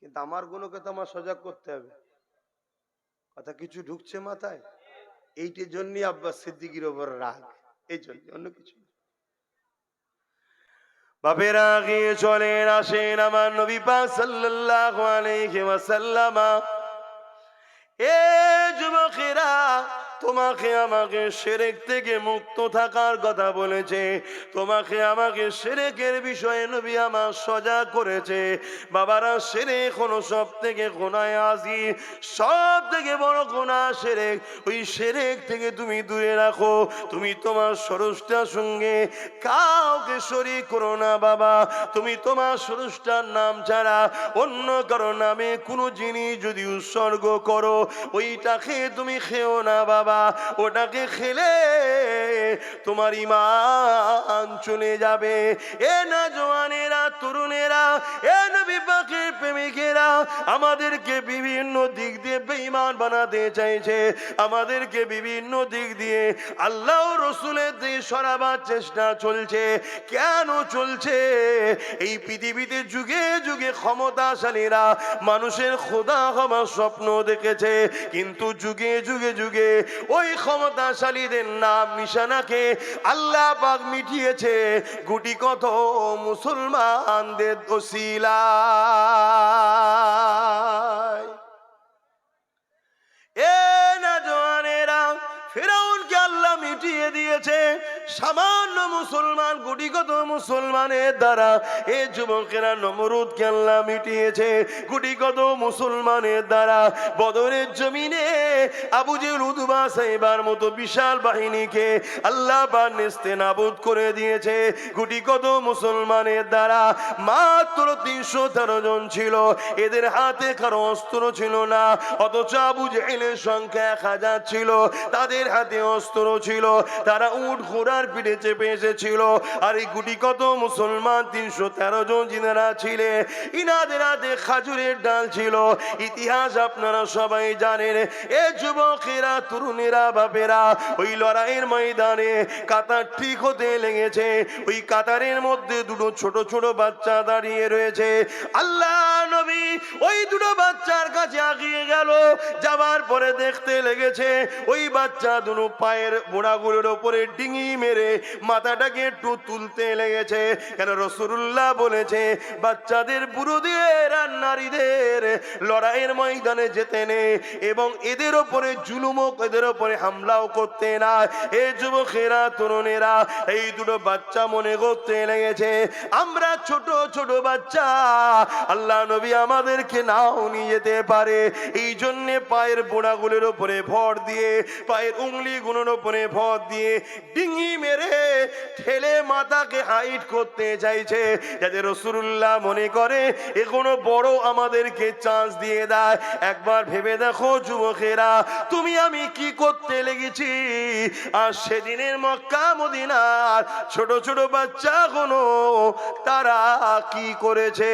কিন্তু আমার গুলোকে তো আমার সজাগ করতে হবে। কথা কিছু ঢুকছে মাথায়? এইটার জন্যই আব্বাস সিদ্দিকীর ওপর রাগ, এই জন্য, অন্য কিছু না। বাপেরা আগিয়ে চলেন, আসেন আমার নবী পাক সাল্লাল্লাহু আলাইহি ওয়াসাল্লাম। এ যুবকেরা, তোমাকে আমাকে শিরক থেকে মুক্ত থাকার কথা বলেছে, তোমাকে আমাকে শিরকের বিষয়ে নবী আমার সজাগ করেছে। বাবারা, শিরক হলো সব থেকে গুনাহ আযীম, সব থেকে বড় গুনাহ শিরক। ওই শিরক থেকে তুমি দূরে রাখো। তুমি তোমার স্রষ্টার সঙ্গে কাউকে শরীক করো না বাবা। তুমি তোমার স্রষ্টার নাম ছাড়া অন্য কারো নামে কোনো জিনিস যদি উৎসর্গ করো, ওইটাকে তুমি খেও না বাবা। বাবা, ওটাকে খেলে তোমার ঈমান চলে যাবে। এ না জওয়ানেরা, তরুণেরা, এ নবী পাকের প্রেমিকেরা, আমাদেরকে বিভিন্ন দিক দিয়ে বেঈমান বানাতে চাইছে, আমাদেরকে বিভিন্ন দিক দিয়ে আল্লাহ রসুলের দিয়ে সরাবার চেষ্টা চলছে। কেন চলছে? এই পৃথিবীতে যুগে যুগে ক্ষমতাশালীরা মানুষের খোদা হবার স্বপ্ন দেখেছে, কিন্তু যুগে যুগে যুগে ওই ক্ষমতাশালীদের নাম নিশানাকে আল্লাহ পাক মিটিয়েছে গুটি কত মুসলমানদের ওসিলায়। এ না জওয়ানেরা, ফিরাউনকে আল্লাহ মিটিয়ে দিয়েছে সামান্য মুসলমান, গুটিগত মুসলমানের দ্বারা। এ যুবকেরা, নমরুদকে আল্লাহ মিটিয়েছে গুটিগত মুসলমানের দ্বারা। বদরের জমিনে আবু জেহেল, উতবা, সাইবার মতো বিশাল বাহিনীকে আল্লাহ পাক নেস্তেনাবুদ করে দিয়েছে গুটিগত মুসলমানের দ্বারা। মাত্র 313 জন ছিল, এদের হাতে কারো অস্ত্র ছিল না, অথচ আবু জেহেলের সংখ্যা 1000 ছিল, তাদের হাতে অস্ত্র ছিল, তারা উট ঘোড়ার পিঠে চেপে এসেছিল। আর এই গুটি কত মুসলমান 313 জন যিনারা ছিলেন, ইনাদের হাতে খাজুরের ডাল ছিল। ইতিহাস আপনারা সবাই জানেন। এ যুবকেরা, তরুণেরা, বাপেরা, ওই লড়াইয়ের ময়দানে কাতার ঠিক হতে লেগেছে। ওই কাতারের মধ্যে দুটো ছোট ছোট বাচ্চা দাঁড়িয়ে রয়েছে। আল্লাহ নবী ওই দুটো বাচ্চার কাছে আগিয়ে গেল, যাবার পরে দেখতে লেগেছে ওই বাচ্চা দুটো পায়ের গোড়াগুলোর উপরে ডিঙি মেরে মাথাটাকে একটু তুলতে লেগেছে। কেন? রাসূলুল্লাহ বলেছে বাচ্চাদের, বুড়োদের আর নারীদের লড়াইয়ের ময়দানে যেতে নেই, এবং এদের ওপরে জুলুমও, এদের ওপরে হামলাও করতে না। এ যুবকেরা, তরুণেরা, এই দুটো বাচ্চা মনে করতে লেগেছে আমরা ছোট ছোট বাচ্চা, আল্লাহ নবী আমাদেরকে নাও নিয়ে যেতে পারে। এই জন্যে পায়ের বোড়াগুলোর উপরে ভর দিয়ে, পায়ের উংলিগুলোর উপরে ভর দিয়ে ডিঙি মেরে ঠেলে মাথাকে হাইট করতে চাইছে, যাতে রাসূলুল্লাহ মনে করে এ কোনো বড় আমাদেরকে চান্স দিয়ে দেয়। একবার ভেবে দেখো যুবকেরা, তুমি আমি কি করতে লেগেছি। আর সেদিনের মক্কা মদিনার ছোট ছোট বাচ্চাগুলো তারা কি করেছে,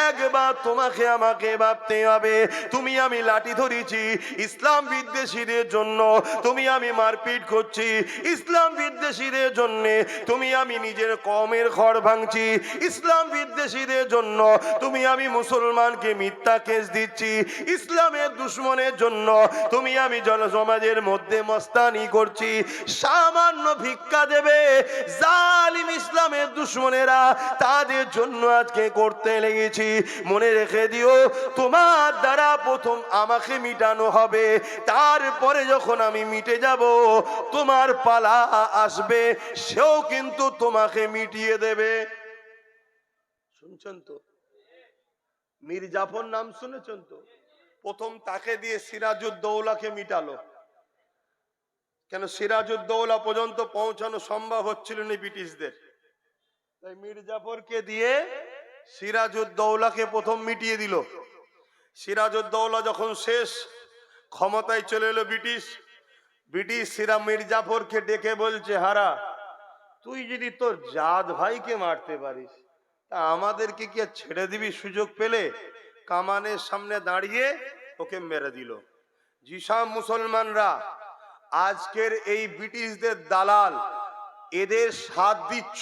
একবার তোমাকে আমাকে ভাবতে হবে। তুমি আমি লাঠি ধরেছি ইসলাম বিদ্বেষীদের জন্য, তুমি আমি মারপিট করছি ইসলাম বিদ্বেষীদের জন্য, তুমি আমি নিজের কওমের ঘর ভাঙছি ইসলাম বিদ্বেষীদের জন্য, তুমি আমি মুসলমানকে মিথ্যা কেস দিচ্ছি ইসলামের দুশমনের জন্য, তুমি আমি জনসমাজের মধ্যে মস্তানি করছি। সামান্য ভিক্ষা দেবে জালিম ইসলামের দুশমনেরা, তাদের জন্য আজকে করতে লেগেছি। মনে রেখে দিও, তোমার দ্বারা প্রথম আমাকে মিটানো হবে, তারপরে যখন আমি মিটে যাব তোমার পালা আসবে, সেও কিন্তু তোমাকে মিটিয়ে দেবে। শুনছেন তো? মীর জাফর নাম শুনেছেন তো? প্রথম তাকে দিয়ে সিরাজউদ্দৌলাকে মিটালো। কেন? সিরাজউদ্দৌলা পর্যন্ত পৌঁছানো সম্ভব হচ্ছিল না ব্রিটিশদের, তাই মীর জাফরকে দিয়ে সিরাজউদ্দৌলাকে প্রথম মিটিয়ে দিল। সিরাজউদ্দৌলা যখন শেষ, ক্ষমতায় চলে এলো ব্রিটিশ। মীর জাফরকে ডেকে বলছে, হারা, তুই যদি তোর জাত ভাইকে মারতে পারিস, তা আমাদেরকে কি আর ছেড়ে দিবি সুযোগ পেলে? কামানের সামনে দাঁড়িয়ে ওকে মেরে দিল। যেসব মুসলমানরা আজকের এই ব্রিটিশদের দালাল, এদের সাথ দিচ্ছ,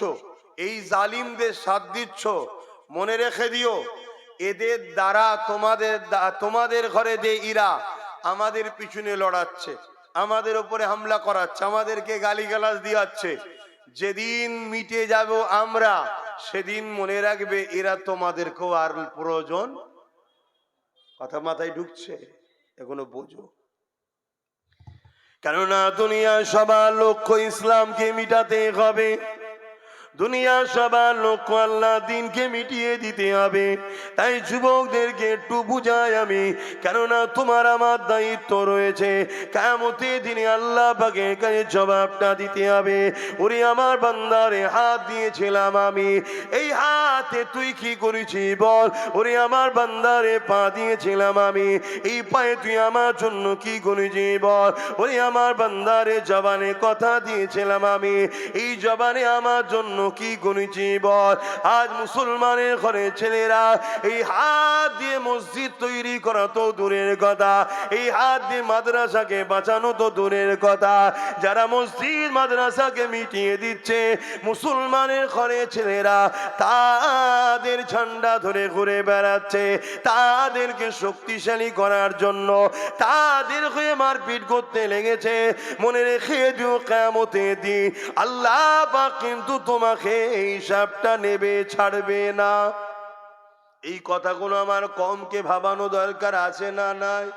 এই জালিমদের সাথ দিচ্ছ, মনে রেখে দিও, এদের দ্বারা তোমাদের ঘরে যে ইরা আমাদের পিছনে লড়াচ্ছে, আমাদের উপরে হামলা করাচ্ছে, আমাদেরকে গালিগালাজ দিয়াচ্ছে, যেদিন মিটে যাব আমরা, সেদিন মনে রাখবে এরা তোমাদেরকেও আর প্রয়োজন। কথা মাথায় ঢুকছে? এখনো বোঝো? কেননা দুনিয়া সবার লক্ষ্য ইসলামকে মিটাতে হবে। দুনিয়া সবার লক্ষ্য আল্লাহ দিনকে মিটিয়ে দিতে হবে। তাই যুবকদেরকে একটু বুঝাই আমি, কেননা তোমার আমার দায়িত্ব রয়েছে, কিয়ামতের দিনে আল্লাহ পাকের কাছে জবাবটা দিতে হবে। ওরে আমার বান্দারে, হাত দিয়েছিলাম আমি, এই হাতে তুই কি করেছিস বল। ওরে আমার বান্দারে, পা দিয়েছিলাম আমি, এই পায়ে তুই আমার জন্য কি করেছিস বল। ওরে আমার বান্দারে, জবানে কথা দিয়েছিলাম আমি, এই জবানে আমার জন্য কি করেছি বল। আজ মুসলমানের ঘরে ছেলেরা এই হাত দিয়ে মসজিদ তৈরি করা তো দূরের কথা, এই হাত দিয়ে মাদ্রাসাকে বাঁচানো তো দূরের কথা, যারা মসজিদ মাদ্রাসাকে মিটিয়ে দিচ্ছে মুসলমানের ঘরে ছেলেরা তাদের ঝান্ডা ধরে ঘুরে বেড়াচ্ছে, তাদেরকে শক্তিশালী করার জন্য তাদের হয়ে মারপিট করতে লেগেছে। মনে রেখে দিও, কিয়ামতের দিন আল্লাহ পাক কিন্তু তোমাকে এই হিসাবটা নেবে, ছাড়বে না। এই কথাগুলো আমার কমকে ভাবানো দরকার আছে না নাই?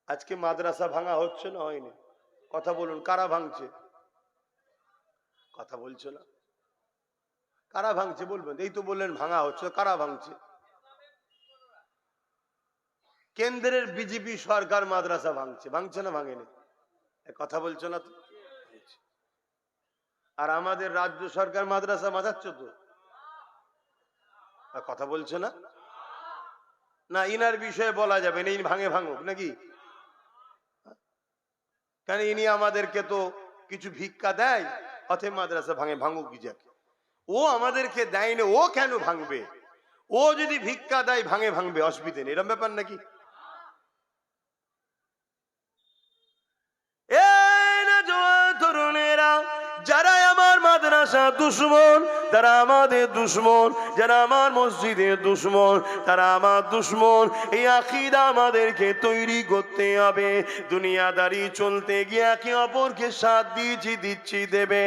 আজকে মাদ্রাসা ভাঙা হচ্ছে না হয়নি? কথা বলুন, কারা ভাঙছে? কথা বলছো না, কারা ভাঙছে বলবেন? এই তো বললেন ভাঙা হচ্ছে, কারা ভাঙছে? কেন্দ্রের বিজেপি সরকার মাদ্রাসা ভাঙছে, ভাঙছে না ভাঙেনি? কথা বলছো না তো। আর আমাদের রাজ্য সরকার মাদ্রাসা বাঁচাচ্ছ তো, কথা বলছো না। না, ইনার বিষয়ে বলা যাবে না, ইনি ভাঙে ভাঙুক নাকি? কেন, ইনি আমাদেরকে তো কিছু ভিক্ষা দেয়, অথবা মাদ্রাসা ভাঙে ভাঙুক কি যাকে। ও আমাদেরকে দেয়নি, ও কেন ভাঙবে? ও যদি ভিক্ষা দেয় ভাঙে ভাঙবে, অসুবিধে নেই, এরকম ব্যাপার নাকি? এই না জওয়ান তরুণেরা, যারা আমার মাদ্রাসা দুশ্মন তারা আমাদের দুশ্মন, যারা আমার মসজিদের দুশ্মন তারা আমার দুশ্মন। এই আকীদা আমাদেরকে তৈরি করতে হবে। দুনিয়াদারি চলতে গিয়ে একে অপরকে সাথ দিচ্ছি দেবে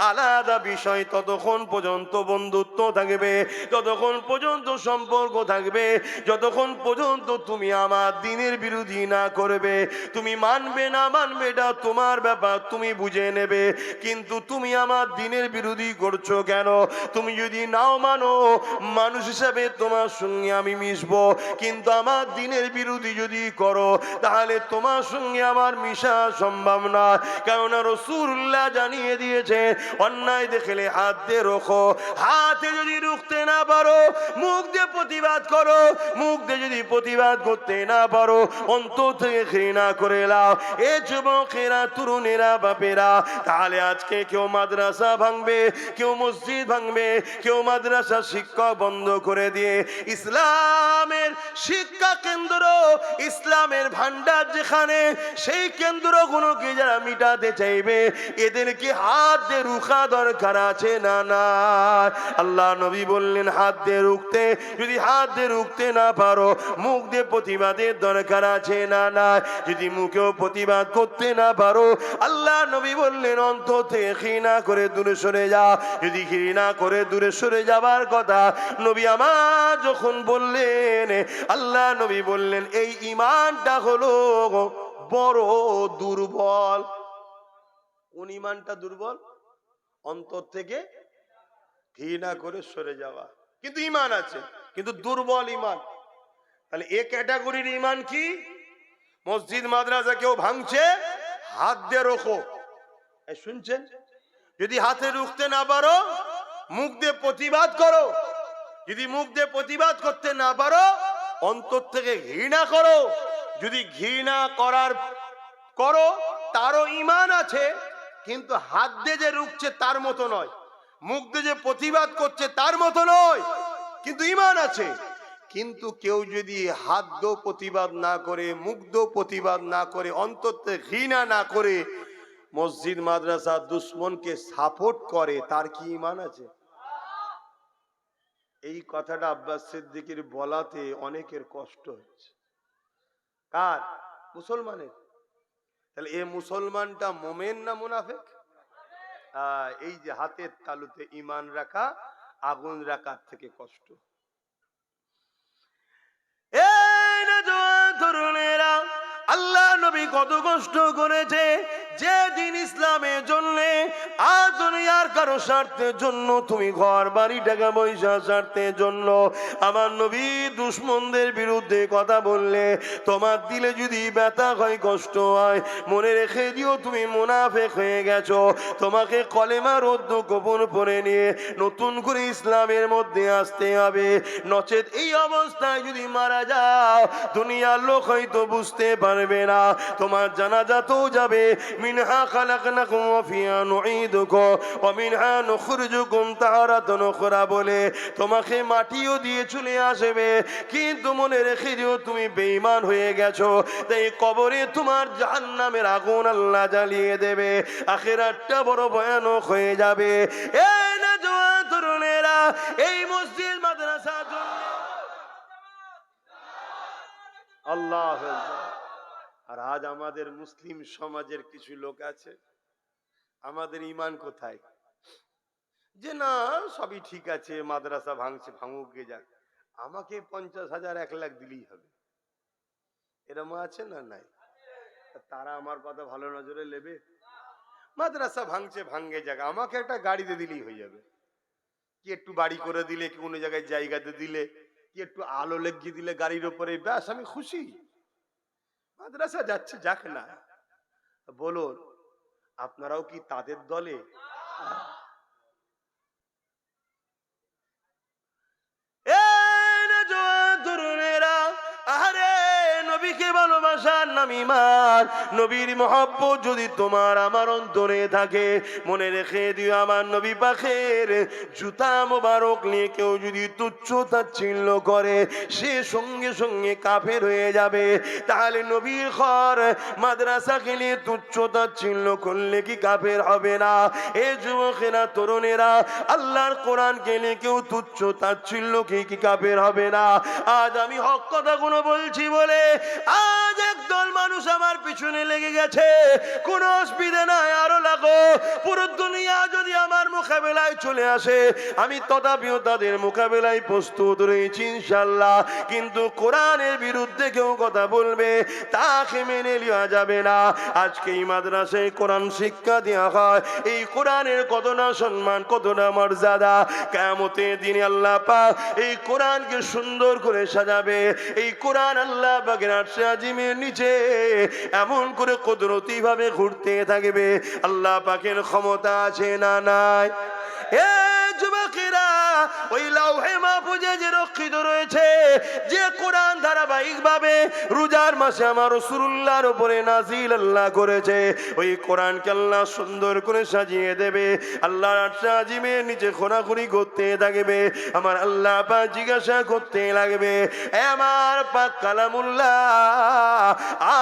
আলাদা বিষয়, ততক্ষণ পর্যন্ত বন্ধুত্ব থাকবে, ততক্ষণ পর্যন্ত সম্পর্ক থাকবে, যতক্ষণ পর্যন্ত তুমি আমার দ্বীনের বিরোধী না করবে। তুমি মানবে না মানবে এটা তোমার ব্যাপার, তুমি বুঝে নেবে, কিন্তু তুমি আমার দ্বীনের বিরোধী করছো কেন? তুমি যদি নাও মানো, মানুষ হিসাবে তোমার সঙ্গে আমি মিশবো, কিন্তু আমার দ্বীনের বিরোধী যদি করো তাহলে তোমার সঙ্গে আমার মিশা সম্ভব না। কেননা রাসূলুল্লাহ জানিয়ে দিয়েছে, অন্যায় দেখলে হাত দিয়ে রোখো, হাতে যদি রুখতে না পারো মুখ দিয়ে প্রতিবাদ করো, মুখ দিয়ে যদি প্রতিবাদ করতে না পারো অন্তর থেকে ঘৃণা করে লাও। এ যুবকেরা, তরুণেরা, বাপেরা, তাহলে আজকে কেউ মাদ্রাসা ভাঙবে, কেউ মসজিদ ভাঙবে, কেউ মাদ্রাসা শিক্ষা বন্ধ করে দিয়ে ইসলামের শিক্ষা কেন্দ্র, ইসলামের ভান্ডার যেখানে, সেই কেন্দ্রগুলোকে যারা মিটাতে চাইবে এদেরকে হাত দিয়ে রুখা দরকার আছে না না? আল্লাহ নবী বললেন হাত দিয়ে রুখতে, যদি হাত দিয়ে রুখতে না পারো মুখ দিয়ে প্রতিবাদের দরকার আছে না না? যদি মুখেও প্রতিবাদ করতে না পারো আল্লাহ নবী বললেন অন্তর থেকে ঘৃণা করে দূরে সরে যা। যদি ঘৃণা করে দূরে সরে যাবার কথা নবী আমার যখন বললেন, আল্লাহ নবী বললেন এই ঈমানটা হলো বড় দুর্বল। কোন ঈমানটা দুর্বল? অন্তর থেকে ঘৃণা করে সরে যাওয়া, কিন্তু ঈমান আছে, কিন্তু দুর্বল ঈমান। তাহলে এ ক্যাটাগরির ঈমান কি? মসজিদ মাদ্রাসা কেউ ভাঙছে, হাত দিয়ে রোখো। শুনছেন? যদি হাতে রুখতে না পারো মুখ দিয়ে প্রতিবাদ করো, যদি মুখ দিয়ে প্রতিবাদ করতে না পারো অন্তর থেকে ঘৃণা করো। যদি ঘৃণা করো তারও ঈমান আছে, কিন্তু হাত দিয়ে যে রুখছে তার মতো নয়, মুখ দিয়ে যে প্রতিবাদ করছে তার মতো নয়, কিন্তু ঈমান আছে। কিন্তু কেউ যদি হাত দিয়ে প্রতিবাদ না করে, মুখ দিয়ে প্রতিবাদ না করে, অন্তর থেকে ঘৃণা না করে মসজিদ মাদ্রাসা দুশ্মনকে সাপোর্ট করে, তার কি ঈমান আছে? এই কথাটা আব্বাস সিদ্দিকীর বলাতে অনেকের কষ্ট হচ্ছে। কার? মুসলমানের। তাহলে এ মুসলমানটা মোমেন না মুনাফিক? এই যে হাতের তালুতে ঈমান রাখা, আগুন রাখার থেকে কষ্ট। এই না জওয়ান তরুণেরা, আল্লাহ নবী কত কষ্ট করেছে যে দিন ইসলামের জন্য আর দুনিয়ার কারো স্বার্থের জন্য তুমি ঘর বাড়ি টাকা পয়সা স্বার্থের জন্য আমার নবী দুশমনদের বিরুদ্ধে কথা বললে তোমার দিলে যদি ব্যথা হয় কষ্ট হয় মনে রেখে দিও তুমি মুনাফিক হয়ে গেছো। তোমাকে কলেমা রদ্দ গোপন করে নিয়ে নতুন করে ইসলামের মধ্যে আসতে হবে, নচেত এই অবস্থায় যদি মারা যাও দুনিয়ার লোক হয়তো বুঝতে পারবে না, তোমার জানাজাতেও যাবে মিনহা খালাকনাকুম ওয়া ফিহা নুঈদুকুম ওয়া মিনহা নুখরিজুকুম তারাতান উখরা বলে তোমাকে মাটিও দিয়ে চলে আসবে। কিন্তু মনে রেখে দিও তুমি বেঈমান হয়ে গেছো, তাই কবরে তোমার জাহান্নামের আগুন আল্লাহ জ্বালিয়ে দেবে, আখিরাতটা বড় ভয়ানক হয়ে যাবে। এই না জওয়ান তরুণেরা, এই মসজিদ মাদ্রাসা আল্লাহ। আর আজ আমাদের মুসলিম সমাজের কিছু লোক আছে, আমাদের ঈমান কোথায় যে না সবই ঠিক আছে, মাদ্রাসা ভাঙছে ভাঙুক গে যাক, আমাকে 50,000 1 লাখ দিলেই হবে, এরকম আছে না? নাই। তারা আমার কথা ভালো নজরে নেবে? মাদ্রাসা ভাঙছে ভাঙে যাক, আমাকে একটা গাড়িতে দিলেই হয়ে যাবে, কি একটু বাড়ি করে দিলে, কি কোনো জায়গায় জায়গাতে দিলে, কি একটু আলো লেগিয়ে দিলে গাড়ির উপরে, ব্যাস আমি খুশি। মাদ্রাসা যাচ্ছে যাক না। বলুন আপনারাও কি তাদের দলে? নবীকে ভালোবাসার নাম ঈমান, নবীর মহব্বত যদি তোমার আমার অন্তরে থাকে মনে রেখে দিও আমার নবী পাকের জুতা মোবারক নিয়ে কেউ যদি তুচ্ছ তাচ্ছিল্য করে সে সঙ্গে সঙ্গে কাফের হয়ে যাবে। তাহলে নবীর ঘর মাদ্রাসাকে নিয়ে তুচ্ছ তাচ্ছিল্য করলে কি কাফের হবে না? এ যুবকেরা তরুণেরা, আল্লাহর কোরআনকে নিয়ে কেউ তুচ্ছ তাচ্ছিল্য কি কাফের হবে না? আজ আমি হক কথা কোনো বলছি বলে আজ একদল মানুষ আমার পিছনে লেগে গেছে, কোনো অসুবিধা নাই, আরো লাগো। পুরো দুনিয়া যদি আমার মোকাবেলায় চলে আসে আমি তথাপিও তাদের মোকাবেলায় প্রস্তুত রয়েছি ইনশাআল্লাহ। কিন্তু কোরআনের বিরুদ্ধে কেউ কথা বলবে তাকে মেনে নেওয়া যাবে না। আজকে এই মাদ্রাসায় কোরআন শিক্ষা দেওয়া হয়, এই কোরআনের কতটা সম্মান কতটা মর্যাদা, কিয়ামতের দিনে আল্লাহ পাক এই কোরআনকে সুন্দর করে সাজাবে। এই কোরআন আল্লাহ পাকের আরশে আজিমের নিচে এমন করে কুদরতি ভাবে ঘুরতে থাকবে। আল্লাহ পাকের ক্ষমতা আছে না নাই? এ যুবকেরা, ওই লাউহে মাহফুজে যে রক্ষিত রয়েছে যে কোরআন ধারাবাহিক ভাবে রোজার মাসে আমার রাসূলুল্লাহর উপরে নাজিল আল্লাহ করেছে, ওই কোরআনকে আল্লাহ সুন্দর করে সাজিয়ে দেবে। আল্লাহর আরশে আজিমের নিচে খোঁড়াখুড়ি করতে থাকবে। আমার আল্লাহ পাক জিজ্ঞাসা করতে লাগবে, আমার পাক কালামুল্লাহ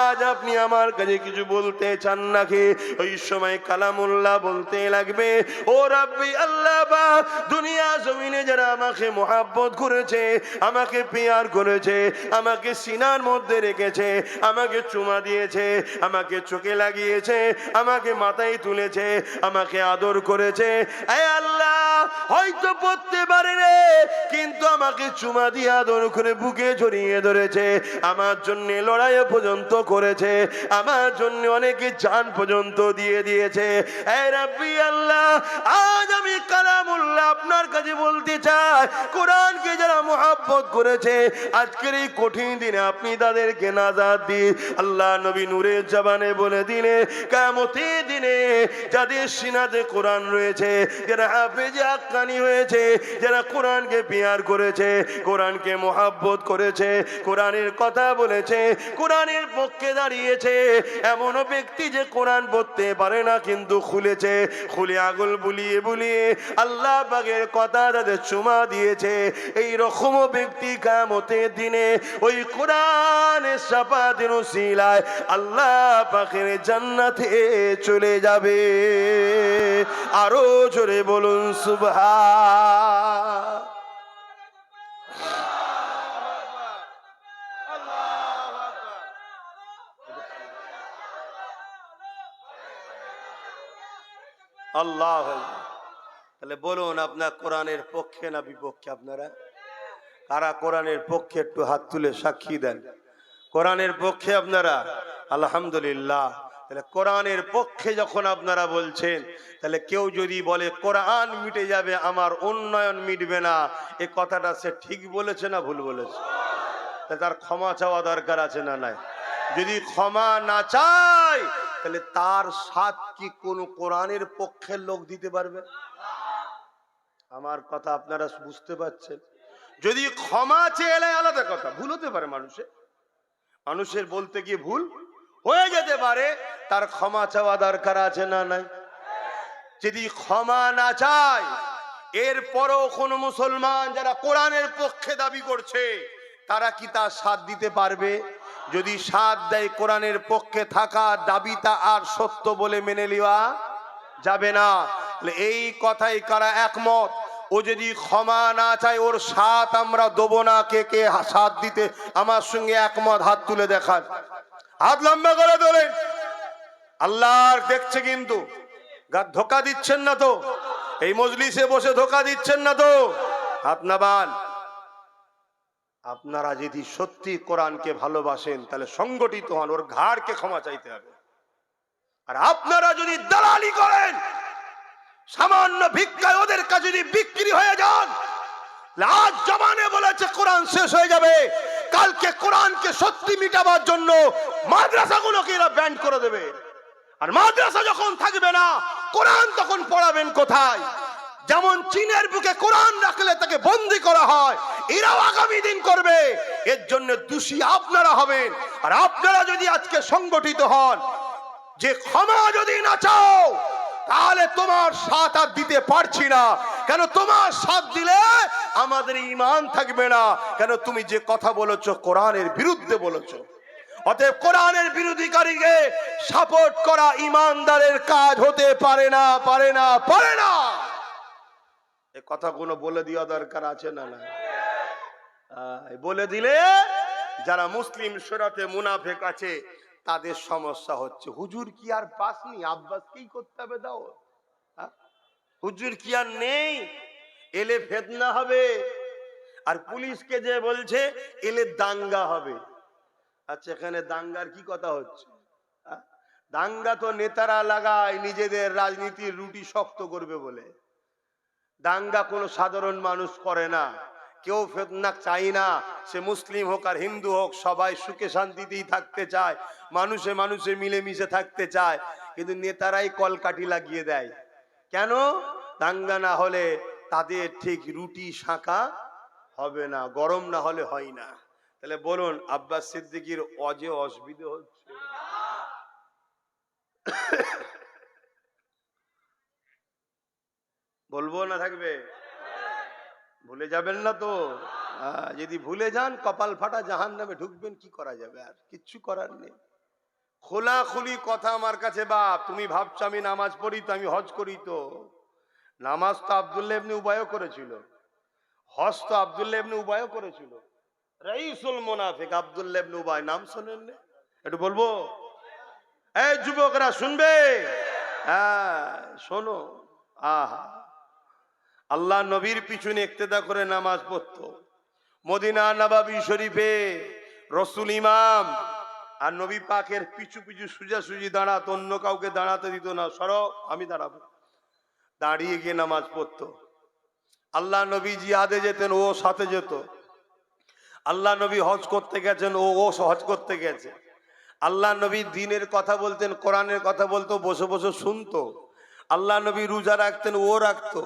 আজ আপনি আমার কাছে কিছু বলতে চান নাকি? ওই সময় কালামুল্লাহ বলতে লাগবে, ও রাব্বি আল্লাহ পাক, দুনিয়া জমিনে যারা আমাকে মোহাব্বত করেছে, আমাকে পেয়ার করেছে, আমাকে সিনার মধ্যে রেখেছে, আমাকে চুমা দিয়েছে, আমাকে চোখে লাগিয়েছে, আমাকে মাথায় তুলেছে, আমাকে আদর করেছে, এ আল্লাহ হয়তো পড়তে পারে রে, কিন্তু আমাকে চুমা দিয়ে আদর করে বুকে জড়িয়ে ধরেছে, আমার জন্য লড়াই পর্যন্ত করেছে, আমার জন্য অনেকে জান পর্যন্ত দিয়ে দিয়েছে। এ রাব্বি আল্লাহ, আজ আমি কালামুল্লাহ আপনার কাছে বলতে চাই, কোরআনকে যারা মুহাব্বত করেছে আজকের এই কঠিন দিনে আপনি তাদেরকে নাজাত দিন। আল্লাহ নবী নূরের জবানে বলে দিলে কিয়ামতের দিনে যাদের সিনাতে কোরআন রয়েছে, যারা হাফেজে হাক্কানি হয়েছে, যারা কোরআনকে পিয়ার করেছে, কোরআনকে মুহাব্বত করেছে, কোরআনের কথা বলেছে, কোরআনের পক্ষে দাঁড়িয়েছে, এমন ব্যক্তি যে কোরআন পড়তে পারে না কিন্তু খুলেছে, খুলে আগুল বুলিয়ে বুলিয়ে আল্লাহ পাকের কথা তাদের চুমা দিয়েছে, এই রকম ব্যক্তি কিয়ামতের দিনে ওই কোরআনের শাফাতের উসিলায় আল্লাহ পাকের জান্নাতে চলে যাবে। আরো জোরে বলুন সুবহান। আল্লাহ। তাহলে বলুন আপনার কোরআনের পক্ষে না বিপক্ষে? আপনারা কারা কোরআনের পক্ষে একটু হাত তুলে সাক্ষী দেন। কোরআনের পক্ষে আপনারা? আলহামদুলিল্লাহ। তাহলে কোরআনের পক্ষে যখন আপনারা বলছেন, তাহলে কেউ যদি বলে কোরআন মিটে যাবে আমার উন্নয়ন মিটবে না, এ কথাটা সে ঠিক বলেছে না ভুল বলেছে? তাহলে তার ক্ষমা চাওয়া দরকার আছে না নাই? যদি ক্ষমা না চায় তাহলে তার সাথ কি কোন কোরআনের পক্ষের লোক দিতে পারবে? আমার কথা আপনারা বুঝতে পারছেন? যদি ক্ষমা চেয়ে এলে আলাদা কথা, ভুল হতে পারে মানুষের বলতে গিয়ে ভুল হয়ে যেতে পারে, তার ক্ষমা চাওয়া দরকার আছে না নাই? যদি ক্ষমা না চায়, এরপরও কোন মুসলমান যারা কোরআনের পক্ষে দাবি করছে তারা কি তার সাথ দিতে পারবে? যদি সাথ দেয়, কোরআনের পক্ষে থাকা দাবিটা আর সত্য বলে মেনে নেওয়া যাবে না। এই কথাই কারা একমত? ও যদি ক্ষমা না চায়, ওর সাথ আমরা দেবো না। কে কে সাথ দিতে আমার সঙ্গে একমত? হাত তুলে দেখান, হাত লম্বা করে তোলেন। আল্লাহ দেখছে কিন্তু, ধোকা দিচ্ছেন না তো? এই মজলিসে বসে ধোকা দিচ্ছেন না তো? হাত নামান। আপনারা যদি সত্যি কোরআনকে ভালোবাসেন তাহলে সংগঠিত হন, ওর ঘাড়কে ক্ষমা চাইতে হবে। আর আপনারা যদি দালালি করেন, সামান্য ভিক্ষায় ওদের কাছে যদি বিক্রি হয়ে যান, আজ জমানে বলেছে কোরআন শেষ হয়ে যাবে, কালকে কোরআনকে সত্যি মিটাবার জন্য মাদ্রাসাগুলোকে এরা ব্যান্ড করে দেবে। আর মাদ্রাসা যখন থাকবে না, কোরআন তখন পড়াবেন কোথায়? যেমন চীনের বুকে কোরআন রাখলে তাকে বন্দী করা হয়, এরাও আগামী দিন করবে। এর জন্য দোষী আপনারা হবেন। আর আপনারা যদি আজকে সংগঠিত হন, যে ক্ষমা যদি না চাও, তাহলে তোমার সাথ আর দিতে পারছি না। কেন? তোমার সাথ দিলে আমাদের ঈমান থাকবে না। কেন? তুমি যে কথা বলেছো কোরআনের বিরুদ্ধে বলেছো। অতএব কোরআনের বিরোধীকারীকে সাপোর্ট করা ঈমানদারের কাজ হতে পারে না, পারে না, পারে না। এই কথাগুলো বলে দেওয়া দরকার আছে না না? বলে দিলে যারা মুসলিম শরীয়তে মুনাফিক আছে তাদের সমস্যা হচ্ছে। হুজুর কি আর পাসনি? আব্বাসকেই করতে হবে দাও। হুজুর কি আর নেই? এলে ফিতনা হবে। আর পুলিশকে যে বলছে এলে দাঙ্গা হবে। আচ্ছা, এখানে দাঙ্গার কি কথা হচ্ছে? দাঙ্গা তো নেতারা লাগায় নিজেদের রাজনীতির রুটি শক্ত করবে বলে। দাঙ্গা কোনো সাধারণ মানুষ করে না। কেউ ফিতনা চাই না, সে মুসলিম হোক আর হিন্দু হোক, সবাই সুখে শান্তিতেই থাকতে চায়, মানুষে মানুষে মিলেমিশে থাকতে চায়। কিন্তু নেতারাই কলকাঠি লাগিয়ে দেয়। কেন? দাঙ্গা না হলে তাদের ঠিক রুটি শাঁকা হবে না, গরম না হলে হয় না। তাহলে বলুন, আব্বাস সিদ্দিকীর অজে অসুবিধে হচ্ছে? বলবো না থাকবে? ভুলে যাবেন না তো? যদি ভুলে যান কপাল ফাটা জাহান্নামে ঢুকবেন। কি করা যাবে? আর কিচ্ছু করার নেই। খোলাখুলি কথা আমার কাছে। বাপ, তুমি ভাবছো আমি নামাজ পড়ি তো, আমি হজ করি তো? নামাজ তো আব্দুল্লাহ ইবনে উবাইও করেছিল, হজ তো আব্দুল্লাহ ইবনে উবাইও করেছিল। রাইসুল মুনাফিক আব্দুল্লাহ ইবনে উবাই, নাম শোনেন না? একটু বলবো? এই যুবকরা শুনবে? হ্যাঁ শোনো। আহা, আল্লাহ নবীর পিছনে ইক্তেদা করে নামাজ পড়তো। মদিনা নববী শরীফে রসুল ইমাম, আর নবী পাকের পিছু পিছু সোজাসুজি দাঁড়াতো, অন্য কাউকে দাঁড়াতে দিত না। সরো, আমি দাঁড়াবো। দাঁড়িয়ে গিয়ে নামাজ পড়তো। আল্লাহ নবী জিহাদে যেতেন, ও সাথে যেত। আল্লাহ নবী হজ করতে গেছেন, ও হজ করতে গেছে। আল্লাহ নবী দ্বীনের কথা বলতেন, কোরআনের কথা বলতো, বসে বসে শুনতো। আল্লাহ নবী রোজা রাখতেন, ও রাখতো।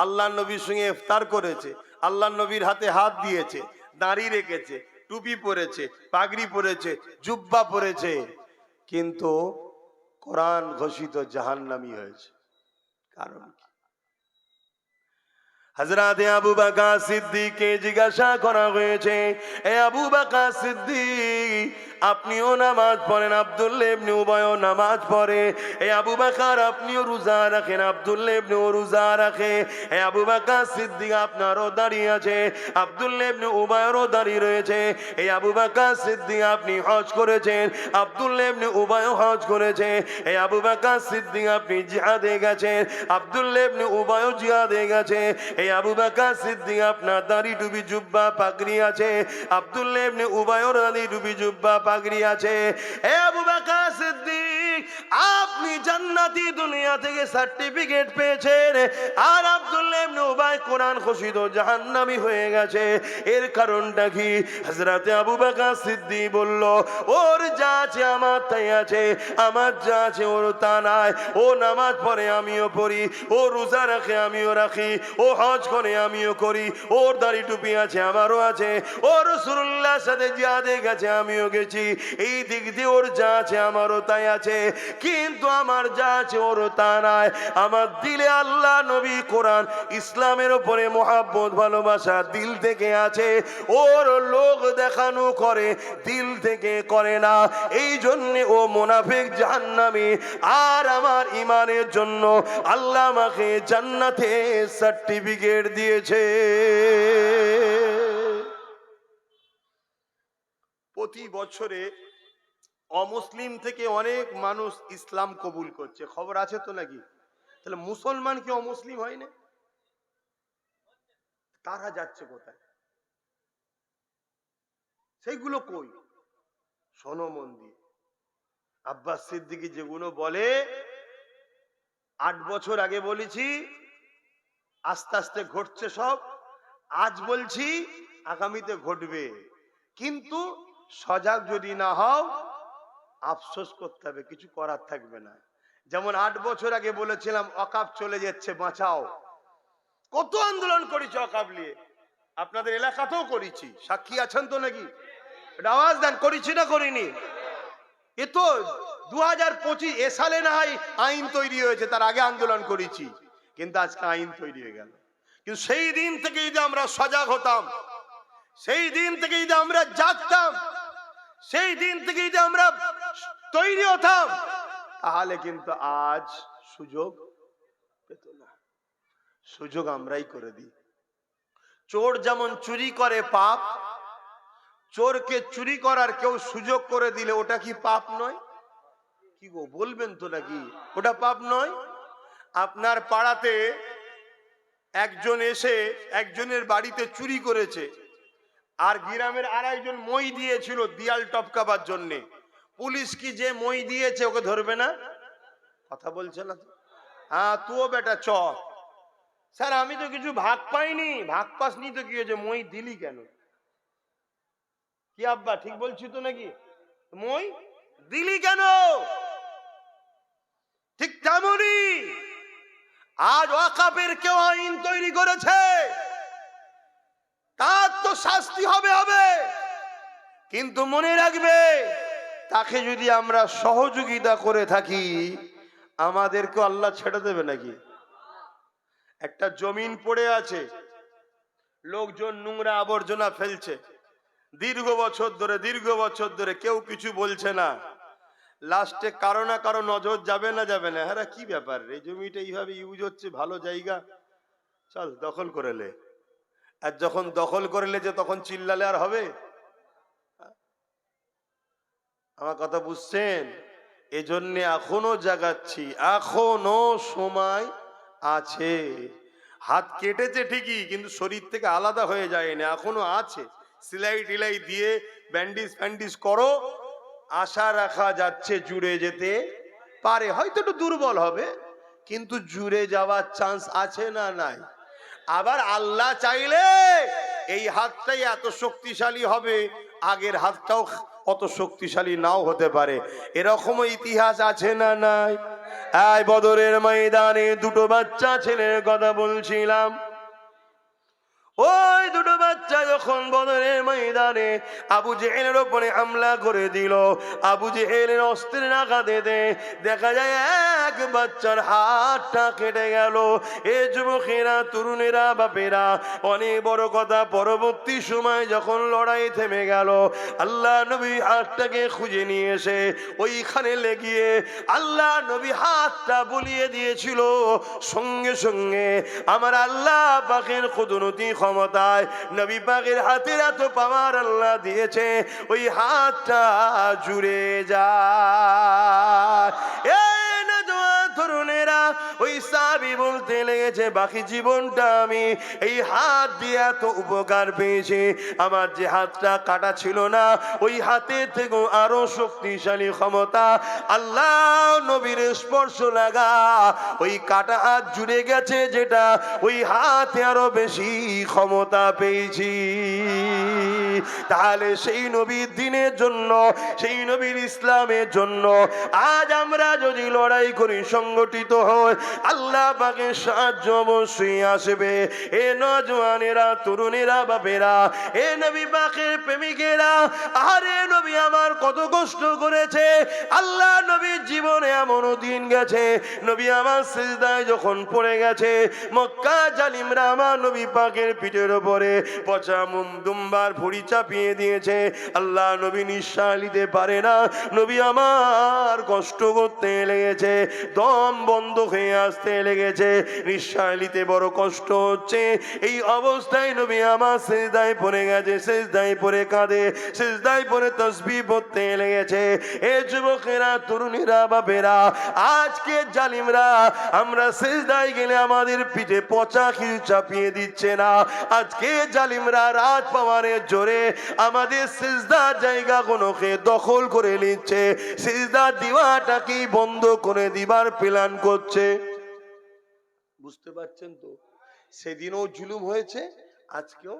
আল্লাহ নবীর সঙ্গে ইফতার করেছে, আল্লাহ নবীর হাতে হাত দিয়েছে, দাড়ি রেখেছে, টুপি পরেছে, পাগড়ি পরেছে, জুব্বা পরেছে। কিন্তু কোরআন ঘোষিত জাহান্নামী হয়েছে। কারণ কি? হযরতে আবু বকর সিদ্দিককে জিজ্ঞাসা করা হয়েছে, এ আবু বকর সিদ্দিক, আপনিও নামাজ পড়েন, আব্দুল্লাহ ইবনে উবাইও নামাজ পড়ে। এ আবু বকর, আপনিও রোজা রাখেন, আব্দুল্লাহ ইবনে ও রোজা রাখে। এ আবু বকর সিদ্দিক, আপনারও দাঁড়িয়ে আছে, আব্দুল্লাহ ইবনে উবাইয়েরও দাঁড়িয়ে রয়েছে। এই আবু বকর সিদ্দিক, আপনি হজ করেছেন, আব্দুল্লাহ ইবনে উবাইও হজ করেছে। এই আবু বকর সিদ্দিক, আপনি জিহাদে গেছেন, আব্দুল্লাহ ইবনে উবাইও জিহাদে গেছে। এই আবু বকর সিদ্দিক, আপনার দাড়ি টুপি জুব্বা পাগড়ি আছে, আব্দুল্লাহ ইবনে উবাইয়ের দাড়ি টুপি জুব্বা পাগড়ি আছে। এ আবু বকর সিদ্দিক, জান্নাতি দুনিয়া থেকে সার্টিফিকেট পেয়েছেন, আর আব্দুল্লাহ ইবনে উবাই কোরআন ঘোষিত জাহান্নামী হয়ে গেছে। এর কারণটা কি? হযরতে আবু বকর সিদ্দিক বলল, ওর যা আছে আমার তাই আছে, আমার যা আছে ওর তা নাই। ও নামাজ পড়ে আমিও পড়ি, ও রোজা রাখে আমিও রাখি, ও হজ করে আমিও করি, ওর দাড়ি টুপি আছে আমারও আছে, ও রাসূলুল্লাহর সাথে জিহাদে গেছে আমিও গেছি। এই দিক দিয়ে ওর যা আছে আমারও তাই আছে, কিন্তু আমার যা আছে ওর তা নাই। আমার দিলে আল্লাহ, নবী, কোরআন, ইসলামের উপরে মহাব্বত ভালোবাসা দিল থেকে আছে। ওর লোক দেখানো করে, দিল থেকে করে না। এই জন্যে ও মুনাফিক, জাহান্নামী। আর আমার ইমানের জন্য আল্লাহ আমাকে জান্নাতে সার্টিফিকেট দিয়েছে। প্রতি বছরে অমুসলিম থেকে অনেক মানুষ ইসলাম কবুল করছে, খবর আছে তো নাকি? তাহলে মুসলমান কি অমুসলিম হয় না? তারা যাচ্ছে কোথায়? সেইগুলো কই? শোনো মন দিয়ে। আব্বাস সিদ্দিকী যেগুলো বলে, 8 বছর আগে বলেছি, আস্তে আস্তে ঘটছে সব। আজ বলছি, আগামীতে ঘটবে। কিন্তু সজাগ যদি না হও, আফসোস করতে হবে, কিছু করার থাকবে না। যেমন 8 বছর আগে বলেছিলাম ওয়াকফ চলে যাচ্ছে, বাঁচাও। কত আন্দোলন করেছি ওয়াকফ নিয়ে, আপনাদের এলাকাতেও করেছি, সাক্ষী আছেন তো নাকি? এটা আওয়াজ দেন, করেছি না করিনি? এ তো 2025 এ সালে না হয় আইন তৈরি হয়েছে, তার আগে আন্দোলন করেছি, কিন্তু আজকে আইন তৈরি হয়ে গেল। কিন্তু সেই দিন থেকে যদি আমরা সজাগ হতাম, সেই দিন থেকে যদি আমরা জাগতাম, সেই দিন থেকে যদি আমরা তৈরি হতাম, তাহলে কিন্তু আজ সুযোগ পেত না। সুযোগ আমরাই করে দিই। চোর যেমন চুরি করে পাপ, চোরকে চুরি করার কেউ সুযোগ করে দিলে ওটা কি পাপ নয়? কি গো, বলবেন তো নাকি? ওটা পাপ নয়? আপনার পাড়াতে একজন এসে একজনের বাড়িতে চুরি করেছে, আর গ্রামের আরেকজন মই দিয়েছিল দিয়াল টপকাবার জন্যে। পুলিশ কি যে মই দিয়েছে ওকে ধরবে না? কথা বলছে না তো? হ্যাঁ, তুও বেটা চ। স্যার আমি তো কিছু ভাগ পাইনি। ভাগ পাসনি তো কি হয়েছে, মই দিলি কেন? কি আব্বা ঠিক বলছি তো নাকি? মই দিলি কেন? ঠিক তেমনই আজ ওয়াকফের কেউ আইন তৈরি করেছে, তার তো শাস্তি হবে হবে, কিন্তু মনে রাখবে, তাকে যদি আমরা সহযোগিতা করে থাকি, আমাদেরকে আল্লাহ ছেড়ে দেবে নাকি? একটা জমিন পড়ে আছে, লোকজন নোংরা আবর্জনা ফেলছে, দীর্ঘ বছর ধরে কেউ কিছু বলছে না। লাস্টে কারো না কারো নজর যাবে না, যাবে না, হ্যাঁ কি ব্যাপার, এই জমিটা এইভাবে ইউজ হচ্ছে, ভালো জায়গা, চল দখল করে লে। আর যখন দখল করে লেছে তখন চিল্লালে আর হবে? আমার কথা বুঝছেন? এজন্য এখনো জাগাচ্ছি, এখনো সময় আছে। হাত কেটেছে ঠিকই, কিন্তু শরীর থেকে আলাদা হয়ে যায়নি, এখনো আছে। সেলাই টিলাই দিয়ে ব্যান্ডিজ ফ্যান্ডিজ করো, আশা রাখা যাচ্ছে জুড়ে যেতে পারে। হয়তো একটু দুর্বল হবে, কিন্তু জুড়ে যাওয়ার চান্স আছে না নাই? আবার আল্লাহ চাইলে এই হাতটাই এত শক্তিশালী হবে, আগের হাতটাও অত শক্তিশালী নাও হতে পারে। এরকম ইতিহাস আছে না নাই? এই বদরের ময়দানে দুটো বাচ্চা ছেলের কথা বলছিলাম। ওই দুটো বাচ্চা যখন বদরের ময়দানে আবু জেহেলের উপরে হামলা করে দিল, আবু জেহেলের অস্ত্রের আঘাতে দেখা যায় এক বাচ্চার হাতটা কেটে গেল। এ যুবকেরা, তরুণেরা, বাপেরা, অনেক বড় কথা, পরবর্তী সময় যখন লড়াই থেমে গেল, আল্লাহ নবী হাতটাকে খুঁজে নিয়ে এসে ওইখানে লেগিয়ে আল্লাহ নবী হাতটা বুলিয়ে দিয়েছিল। সঙ্গে সঙ্গে আমার আল্লাহ পাকের কুদরতি ক্ষমতায় নবী পাকের হাতের এত পাওয়ার আল্লাহ দিয়েছে, ওই হাতটা জুড়ে যায়। তরুণেরা, ওই সাহাবী বলতে লেগেছে বাকি জীবনটা আমি এই হাত দিয়ে এত উপকার পেয়েছি, আমার যে হাতটা কাটা ছিল না ওই হাতের থেকেও আরো শক্তিশালী ক্ষমতা আল্লাহ নবীর স্পর্শ লাগা ওই কাটা হাত জুড়ে গেছে, যেটা ওই হাতে আরো বেশি ক্ষমতা পেয়েছি। তাহলে সেই নবীর দিনের জন্য, সেই নবীর ইসলামের জন্য আজ আমরা যদি লড়াই করি, সংগঠিত হই, আল্লাহ পাকের সাহায্য অবশ্যই আসবে। এ নওজওয়ানেরা, তরুণেরা, বাপেরা, এ নবী পাকের প্রেমিকেরা, আরে নবী আমার কত কষ্ট করেছে, আল্লাহ নবীর জীবনে এমনও দিন গেছে নবী আমার সিজদায় যখন পড়ে গেছে, মক্কা জালিমরা আমার নবী পাকের পিঠের উপরে পচা দুম্বার ভুড়ি চাপিয়ে দিয়েছে, আল্লাহ নবী নিঃশ্বাস নিতে পারে না, নবী আমার কষ্ট করতে লেগেছে, দম বন্ধ হয়ে আসতে লেগেছে, নিঃশ্বাস নিতে বড় কষ্ট হচ্ছে। এই অবস্থায় নবী আমার সিজদায় পড়ে গেছে, সিজদায় পড়ে কাঁদে, সিজদায় পড়ে তাসবিহ পড়তে লেগেছে। এ যুবকেরা, তরুণীরা, বাপেরা, আজকে জালিমরা আমরা সিজদায় গেলে আমাদের পিঠে পচা কিছু চাপিয়ে দিচ্ছে না, আজকে জালিমরা রাত পাওয়ারের জোরে আমাদের সিজদার জায়গাগুলোকে দখল করে নিচ্ছে, সিজদা দিওয়াটাকে বন্ধ করে দিবার প্ল্যান করছে। বুঝতে পারছেন তো? সেদিনও জুলুম হয়েছে, আজকেও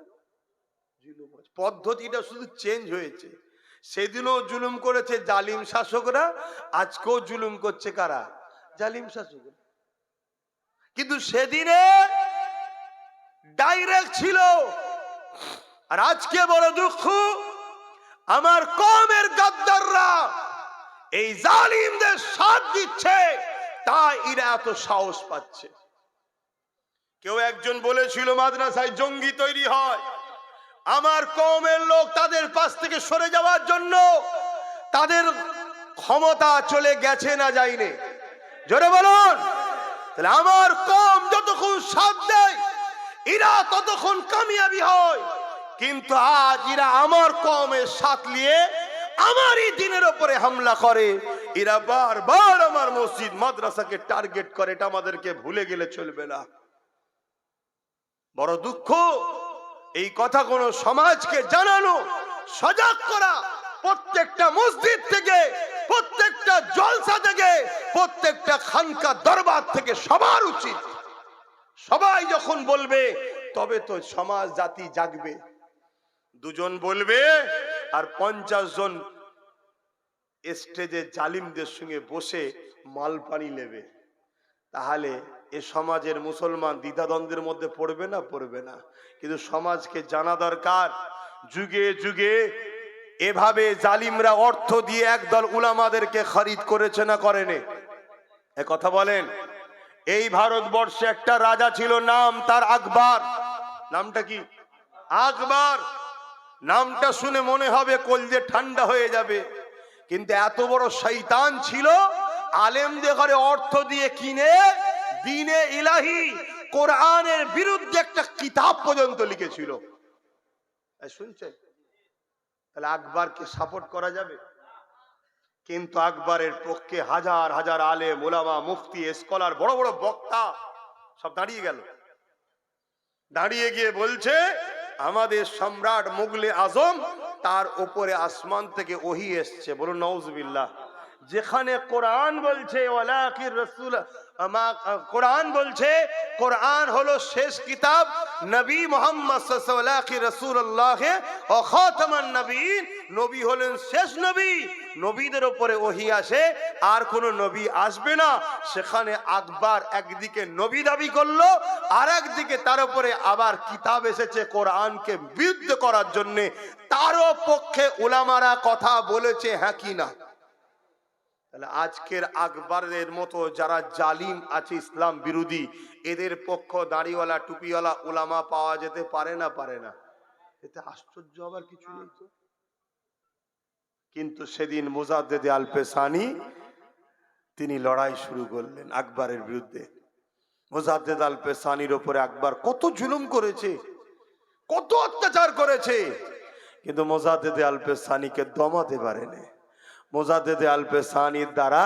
জুলুম হয়েছে, পদ্ধতিটা শুধু চেঞ্জ হয়েছে। সেদিনও জুলুম করেছে জালিম শাসকরা, আজকেও জুলুম করছে কারা? জালিম শাসকরা। কিন্তু সেদিনে ডাইরেক্ট ছিল, আর আজকে বড় দুঃখ, আমার কওমের গাদ্দাররা এই জালিমদের সাথ দিচ্ছে, তাই এরা এত সাহস পাচ্ছে। কেউ একজন বলেছিল মাদ্রাসায় জঙ্গি তৈরি হয়, আমার কওমের লোক তাদের পাশ থেকে সরে যাওয়ার জন্য তাদের ক্ষমতা চলে গেছে না যায়নি? জোরে বলুন। তাহলে আমার কওম যতক্ষণ সাথ দেয় এরা ততক্ষণ কামিয়াবি হয়, কিন্তু আজ এরা আমার কওমের সাথ নিয়ে আমারই দিনের উপরে হামলা করে, এরা বারবার আমার মসজিদ মাদ্রাসাকে টার্গেট করে, এটা আমাদেরকে ভুলে গেলে চলবে না। বড় দুঃখ, এই কথা কোন সমাজকে জানানো, সজাগ করা, প্রত্যেকটা মসজিদ থেকে, প্রত্যেকটা জলসা থেকে, প্রত্যেকটা খানকা দরবার থেকে সবার উচিত। সবাই যখন বলবে তবে তো সমাজ জাতি জাগবে। দুজন বলবে আর 50 জন স্টেজে জালিমদের সঙ্গে বসে মালপানি নেবে, তাহলে এ সমাজের মুসলমান দ্বিধাদ্বন্দ্বের মধ্যে পড়বে না? পড়বে না। কিন্তু সমাজকে জানা দরকার, যুগে যুগে এভাবে জালিমরা অর্থ দিয়ে একদল উলামাদেরকে খরিদ করেছে না করেনি? এ কথা বলেন। এই ভারতবর্ষে একটা রাজা ছিল, নাম তার আকবর। নামটা কি? আকবর। নামটা শুনে মনে হবে কলজে ঠান্ডা হয়ে যাবে, কিন্তু এত বড় শয়তান ছিল, আলেমদের ঘরে অর্থ দিয়ে কিনে দ্বীনে ইলাহি কোরআনের বিরুদ্ধে একটা কিতাব পর্যন্ত লিখেছিল। শুনছেন? তাহলে আকবরকে সাপোর্ট করা যাবে? কিন্তু আকবরের পক্ষে হাজার হাজার আলেম, ওলামা, মুফতি, স্কলার, বড় বড় বক্তা সব দাঁড়িয়ে গেল। দাঁড়িয়ে গিয়ে বলছে আমাদের সম্রাট মুগলে আজম, তার উপরে আসমান থেকে ওহী এসছে। বলুন নাউজুবিল্লাহ। যেখানে কোরআন বলছে ওয়ালাকির রাসূল, কোরআন বলছে কোরআন হলো শেষ কিতাব, নবী মুহাম্মদ সাল্লাল্লাহু আলাইহি রাসূলুল্লাহ ও খাতামান নবীন, নবী হলেন শেষ নবী, নবীদের উপরে ওহী আসে, আর কোন নবী আসবে না। সেখানে আকবর একদিকে নবী দাবি করলো, আর একদিকে তার উপরে আবার কিতাব এসেছে কোরআনকে বিরুদ্ধ করার জন্য, তারও পক্ষে উলামারা কথা বলেছে, হ্যাঁ কি না? তাহলে আজকের আকবরের মতো যারা জালিম আছে, ইসলাম বিরোধী, এদের পক্ষ দাড়িওয়ালা টুপিওয়ালা উলামা পাওয়া যেতে পারে না? পারে না? এতে আশ্চর্য হবার কিছু নেই তো। কিন্তু সেদিন মুজাদ্দেদে আল পেসানি তিনি লড়াই শুরু করলেন আকবরের বিরুদ্ধে। মুজাদ্দেদ আল পেসানির উপরে আকবর কত জুলুম করেছে, কত অত্যাচার করেছে, কিন্তু মুজাদ্দেদে আল পেসানিকে দমাতে পারেনি। মোজাদ্দেদে আল-পেসানির দ্বারা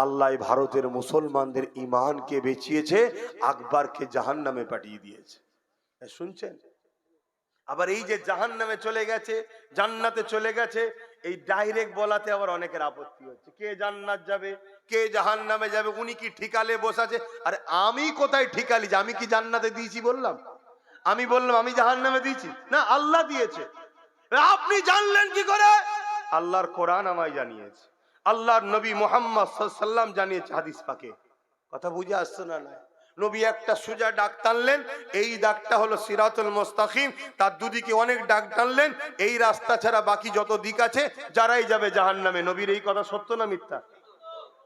আল্লাহ ভারতের মুসলমানদের ঈমানকে বেঁচিয়েছে, আকবরকে জাহান্নামে পাঠিয়ে দিয়েছে। শুনছেন? আবার এই যে জাহান্নামে চলে গেছে, জান্নাতে চলে গেছে, এই ডাইরেক্ট বলাতে আবার অনেকের আপত্তি হচ্ছে, কে জান্নাত যাবে কে জাহান্নামে যাবে, উনি কি ঠিকালে বসে আছে? আরে আমি কোথায় ঠিকালি যে আমি কি জান্নাতে দিয়েছি বললাম? আমি বললাম আমি জাহান্নামে দিয়েছি? না, আল্লাহ দিয়েছে। আপনি জানলেন কি করে? আল্লাহর কোরআন আমায় জানিয়েছে, আল্লাহর নবী মুহাম্মদ সাল্লাল্লাহু আলাইহি ওয়াসাল্লাম জানিয়েছে হাদিস পাকে। কথা বুঝে আসছে না? না, নবী একটা সোজা ডাক টানলেন, এই ডাকটা হলো সিরাতুল মুস্তাকিম। তার দুদিকে অনেক ডাক টানলেন, এই রাস্তা ছাড়া বাকি যত দিক আছে যারাই যাবে জাহান্নামে। নবীর এই কথা সত্য না মিথ্যা?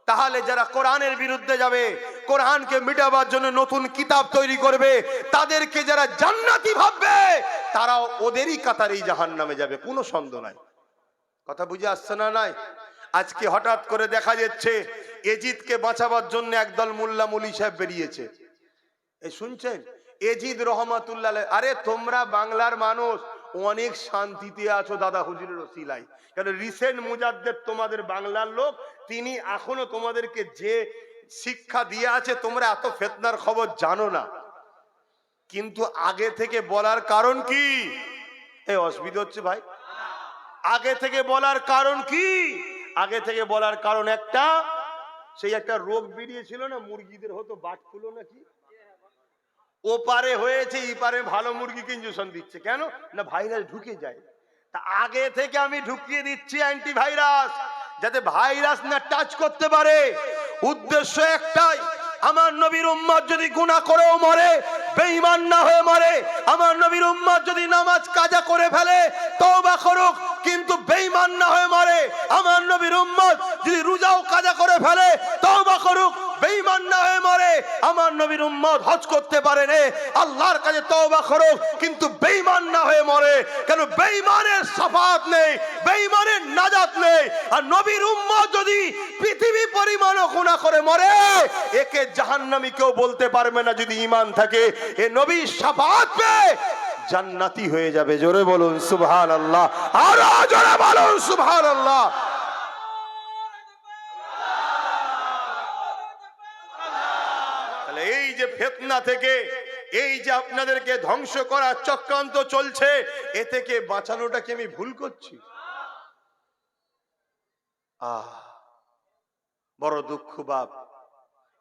তাহলে যারা কোরআনের বিরুদ্ধে যাবে, কোরআনকে মিটাবার জন্য নতুন কিতাব তৈরি করবে, তাদেরকে যারা জান্নাতি ভাববে, তারাও ওদেরই কাতারেই জাহান্নামে যাবে, কোনো সন্দেহ নাই। কথা বুঝে আসছে না? নাই। আজকে হঠাৎ করে দেখা যাচ্ছে এজিদকে বাঁচাবার জন্য একদল মোল্লা মুলি সাহেব বেরিয়েছে। এই শুনছেন? এজিদ রহমাতুল্লাহ আলাইহি। আরে তোমরা বাংলার মানুষ অনেক শান্তিতে আছো দাদা হুজুরের ওসিলায়। কারণ রিসেন্ট মুজাদ্দেদ তোমাদের বাংলার লোক, তিনি এখনো তোমাদেরকে যে শিক্ষা দিয়ে আছে, তোমরা এত ফিতনার খবর জানো না। কিন্তু আগে থেকে বলার কারণ কি? এই অসুবিধা হচ্ছে ভাই। আগে থেকে বলার কারণ কি? আগে থেকে বলার কারণ একটা, সেই একটা রোগ বেরিয়েছিল না, মুরগিদের হতো বাটফুলো নাকি, ওপারে হয়েছে, এপারে ভালো মুরগিকে ইনজেকশন দিচ্ছে। কেন না ভাইরাস ঢুকে যায়। তা আগে থেকে আমি ঢুকিয়ে দিচ্ছি অ্যান্টিভাইরাস, যাতে ভাইরাস না টাচ করতে পারে। উদ্দেশ্য একটাই, আমার নবীর উম্মত যদি গুনাহ করেও মরে, বেঈমান না হয়ে মরে, আমার নবীর উম্মত যদি নামাজ কাজা করে ফেলে, তওবা করুক, কিন্তু বেঈমান না হয়ে মরে। আমার নবীর উম্মত যদি রোজাও কাজা করে ফেলে, তওবা করুক, বেঈমান না হয়ে মরে। আমার নবীর উম্মত হজ করতে পারে না, আল্লাহর কাছে তওবা করুক, কিন্তু বেঈমান না হয়ে মরে। কেন? বেঈমানের শাফাত নেই, বেঈমানের নাজাত নেই। আর নবীর উম্মত যদি পৃথিবী পরিমাণও গুনাহ করে মরে, একে জাহান্নামী কেউ বলতে পারবে না যদি ঈমান থাকে। এ নবীর শাফাত পেয়ে জান্নাতি হয়ে যাবে। জোরে বলুন সুবহানাল্লাহ, আরো জোরে বলুন সুবহানাল্লাহ। তাহলে এই যে ফিতনা থেকে, এই যে আপনাদেরকে ধ্বংস করার চক্রান্ত চলছে, এ থেকে বাঁচানোটাকে আমি ভুল করছি? বড় দুঃখ বাপ।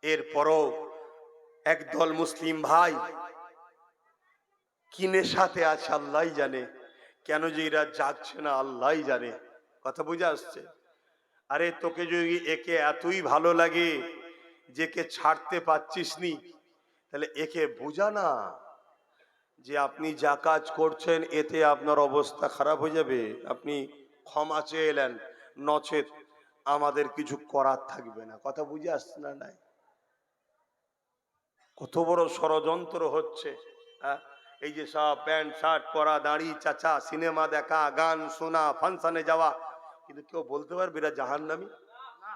এরপরও একদল মুসলিম ভাই কি নেশাতে আছে আল্লাহই জানে, কেন যে এরা জাগছে না আল্লাহই জানে। কথা বুঝে আসছে? আরে তোকে যদি একে এতই ভালো লাগে যে কে ছাড়তে পারছিস নি, তাহলে একে বোঝা না যে আপনি যা কাজ করছেন এতে আপনার অবস্থা খারাপ হয়ে যাবে। আপনি ক্ষমা চেয়ে এলেন, নচেত আমাদের কিছু করার থাকবে না। কথা বুঝে আসছে না? নাই। কত বড় ষড়যন্ত্র হচ্ছে। এই যে সব প্যান্ট শার্ট পরা, দাড়ি চাচা, সিনেমা দেখা, গান শোনা, ফাংশনে যাওয়া, কিন্তু কেউ বলতে পারবে এরা জাহান্নামী,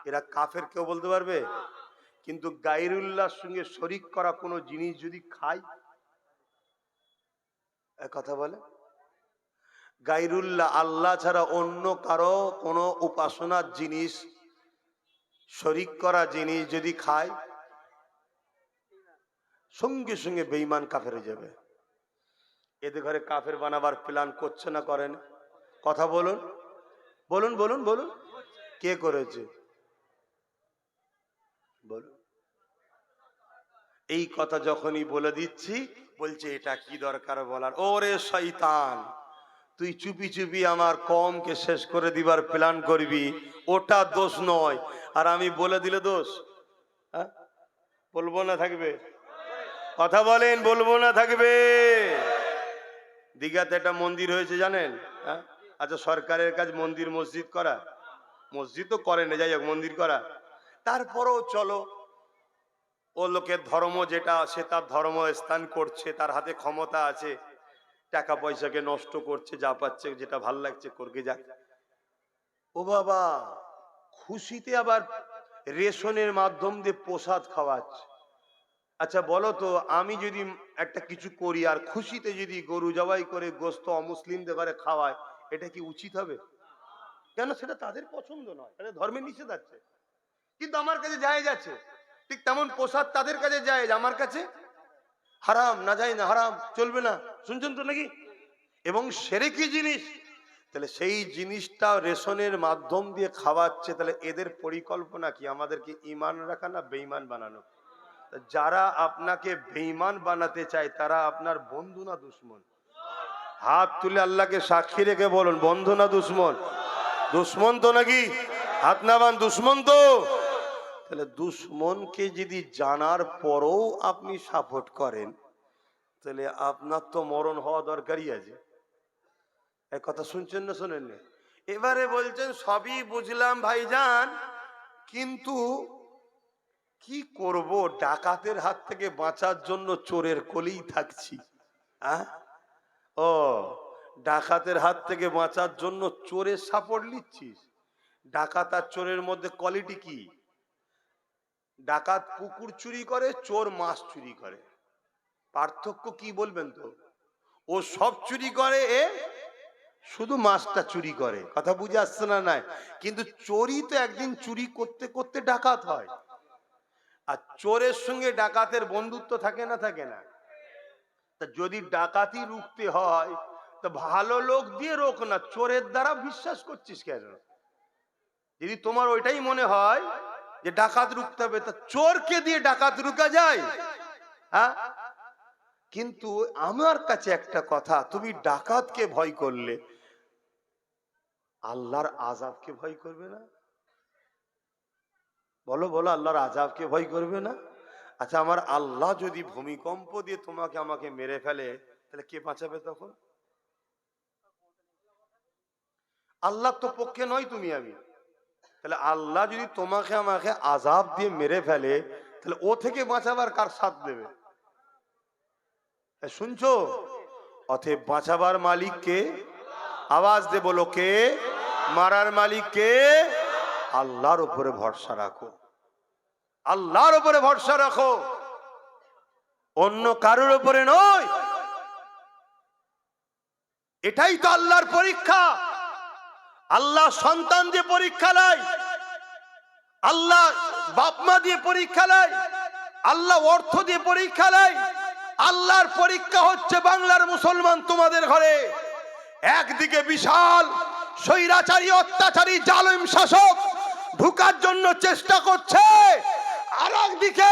এরা কাফের? কেউ বলতে পারবে? কিন্তু গায়রুল্লাহর সঙ্গে শরিক করা কোনো জিনিস যদি খায়, কথা বলে, গায়রুল্লাহ আল্লাহ ছাড়া অন্য কারো কোনো উপাসনার জিনিস, শরিক করা জিনিস যদি খায়, সঙ্গে সঙ্গে বেঈমান কাফের হয়ে যাবে। এদের ঘরে কাফের বানাবার প্ল্যান করছে না করেন? কথা বলুন, বলুন বলুন বলুন, কে করেছে বলুন? এই কথা যখনই বলে দিচ্ছি, বলছে এটা কি দরকার বলার? ওরে শয়তান, তুই চুপি চুপি আমার কমকে শেষ করে দিবার প্ল্যান করবি, ওটা দোষ নয়। আর আমি বলে দিলে দোষ? বলবো না থাকবে? কথা বলেন, বলবো না থাকবে? দীঘাতে একটা মন্দির হয়েছে জানেন? আচ্ছা, সরকারের কাজ মন্দির মসজিদ করা, মসজিদ তো করে না, যাই হোক মন্দির করা। তারপরেও চলো, ও লোকের ধর্ম যেটা, সে তার ধর্ম স্থান করছে, তার হাতে ক্ষমতা আছে, টাকা পয়সাকে নষ্ট করছে, যা পাচ্ছে যেটা ভাল লাগছে করকে যাক। ও বাবা, খুশিতে আবার রেশনের মাধ্যম দিয়ে প্রসাদ খাওয়াচ্ছে। আচ্ছা বলো তো, আমি যদি একটা কিছু করি আর খুশিতে যদি গরু জবাই করে গোস্ত অমুসলিমদের ঘরে খাওয়ায়, এটা কি উচিত হবে? কেন? সেটা তাদের পছন্দ নয়, এটা ধর্মে নিষেধ আছে, কিন্তু আমার কাছে জায়েজ আছে। ঠিক তেমন প্রসাদ তাদের কাছে জায়েজ, আমার কাছে হারাম। না যায় না, হারাম, চলবে না। শুনছেন তো নাকি? এবং শিরকি জিনিস, তাহলে সেই জিনিসটা রেশনের মাধ্যম দিয়ে খাওয়াচ্ছে, তাহলে এদের পরিকল্পনা কি? আমাদেরকে ঈমান রাখা না বেঈমান বানানো? যারা আপনাকে বেঈমান বানাতে চায় তারা আপনার বন্ধু না দুশমন? হাত তুলে আল্লাহকে সাক্ষী রেখে বলুন, বন্ধু না দুশমন? দুশমন তো নাকি? হাত নামান, দুশমন তো। তাহলে দুশমনকে যদি জানার পরও আপনি সাপোর্ট করেন, তাহলে আপনার তো মরণ হওয়া দরকারই আছে। এক কথা শুনছেন না শোনেন না? এবারে বলছেন সবই বুঝলাম ভাইজান, কিন্তু কি করব, ডাকাতের হাত থেকে বাঁচার জন্য চোরের কোলেই থাকছি। ও, ডাকাতের হাত থেকে বাঁচার জন্য চোরের সাপোর্ট নিচ্ছিস? ডাকাত আর চোরের মধ্যে কোয়ালিটি কি? ডাকাত পুকুর চুরি করে, চোর মাছ চুরি করে। পার্থক্য কি বলবেন তো? ও সব চুরি করে, এ শুধু মাছটা চুরি করে। কথা বুঝে আসছে না? নাই, কিন্তু চোরই তো একদিন চুরি করতে করতে ডাকাত হয়। আর চোরের সঙ্গে ডাকাতের বন্ধুত্ব থাকে না থাকে না? তা যদি ডাকাতি রুখতে হয় তো ভালো লোক দিয়ে রোক না, চোরের দ্বারা বিশ্বাস করছিস কেন? যদি তোমার ওইটাই মনে হয় যে ডাকাত রুখতে হবে, তা চোরকে দিয়ে ডাকাত রুকা যায়? হ্যাঁ, কিন্তু আমার কাছে একটা কথা, তুমি ডাকাতকে ভয় করলে আল্লাহর আযাবকে ভয় করবে না? বলো বলো, আল্লাহর আযাবকে ভয় করবে না? আচ্ছা, আমার আল্লাহ যদি ভূমিকম্প দিয়ে তোমাকে আমাকে মেরে ফেলে, তাহলে কে বাঁচাবে তখন? আল্লাহ তো পক্ষে নয় তুমি আমি। তাহলে আল্লাহ যদি তোমাকে আমাকে আযাব দিয়ে মেরে ফেলে, তাহলে ও থেকে বাঁচাবার কার সাথ দেবে? শুনছো? অতএব বাঁচাবার মালিক কে? আওয়াজ দে বলো, কে? মারার মালিক কে? আল্লাহর উপরে ভরসা রাখো, আল্লাহর উপরে ভরসা রাখো, অন্য কারোর উপরে নয়। এটাই তো আল্লাহর পরীক্ষা। আল্লাহ সন্তান দিয়ে পরীক্ষা নেয়, আল্লাহ বাপ মা দিয়ে পরীক্ষা নেয়, আল্লাহ অর্থ দিয়ে পরীক্ষা নেয়। আল্লাহর পরীক্ষা হচ্ছে বাংলার মুসলমান তোমাদের ঘরে। একদিকে বিশাল স্বৈরাচারী অত্যাচারী জালিম শাসক ঢুকার জন্য চেষ্টা করছে, আর একদিকে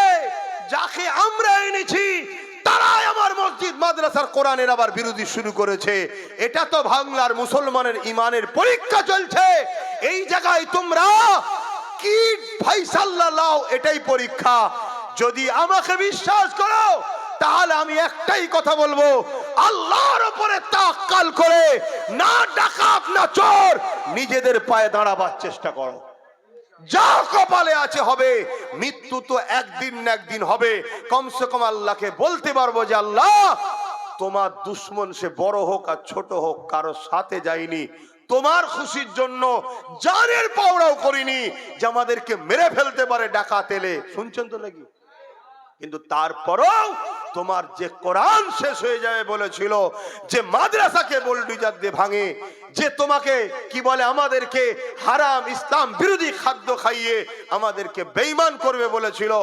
যাকে আমরা এনেছি তারাই আমার মসজিদ মাদ্রাসার কোরআনের আবার বিরোধী শুরু করেছে। এটা তো বাংলার মুসলমানের ইমানের পরীক্ষা চলছে। এই জায়গায় তোমরা কি ফায়সালা লাও, এটাই পরীক্ষা। যদি আমাকে বিশ্বাস করো তাহলে আমি একটাই কথা বলবো, আল্লাহর উপরে তাওয়াক্কুল করে না ডাকাত না চোর, নিজেদের পায়ে দাঁড়াবার চেষ্টা করো। যা কপালে আছে হবে, মৃত্যু তো একদিন না একদিন হবে। কমসে কম আল্লাহকে বলতে পারবো যে আল্লাহ, তোমার দুশমন সে বড় হোক আর ছোট হোক কারো সাথে যায়নি, তোমার খুশির জন্য জানের পাওড়াও করিনি যে আমাদেরকে মেরে ফেলতে পারে ডাকাত এলে। শুনছেন তো নাকি? কিন্তু তারপরেও তোমার যে কোরআন শেষ হয়ে যাবে বলেছিল, যে মাদ্রাসাকে বোলডুজার দিয়ে ভাঙে, যে তোমাকে কি বলে আমাদেরকে হারাম ইসলাম বিরোধী খাদ্য খাইয়ে আমাদেরকে বেঈমান করবে বলেছিল,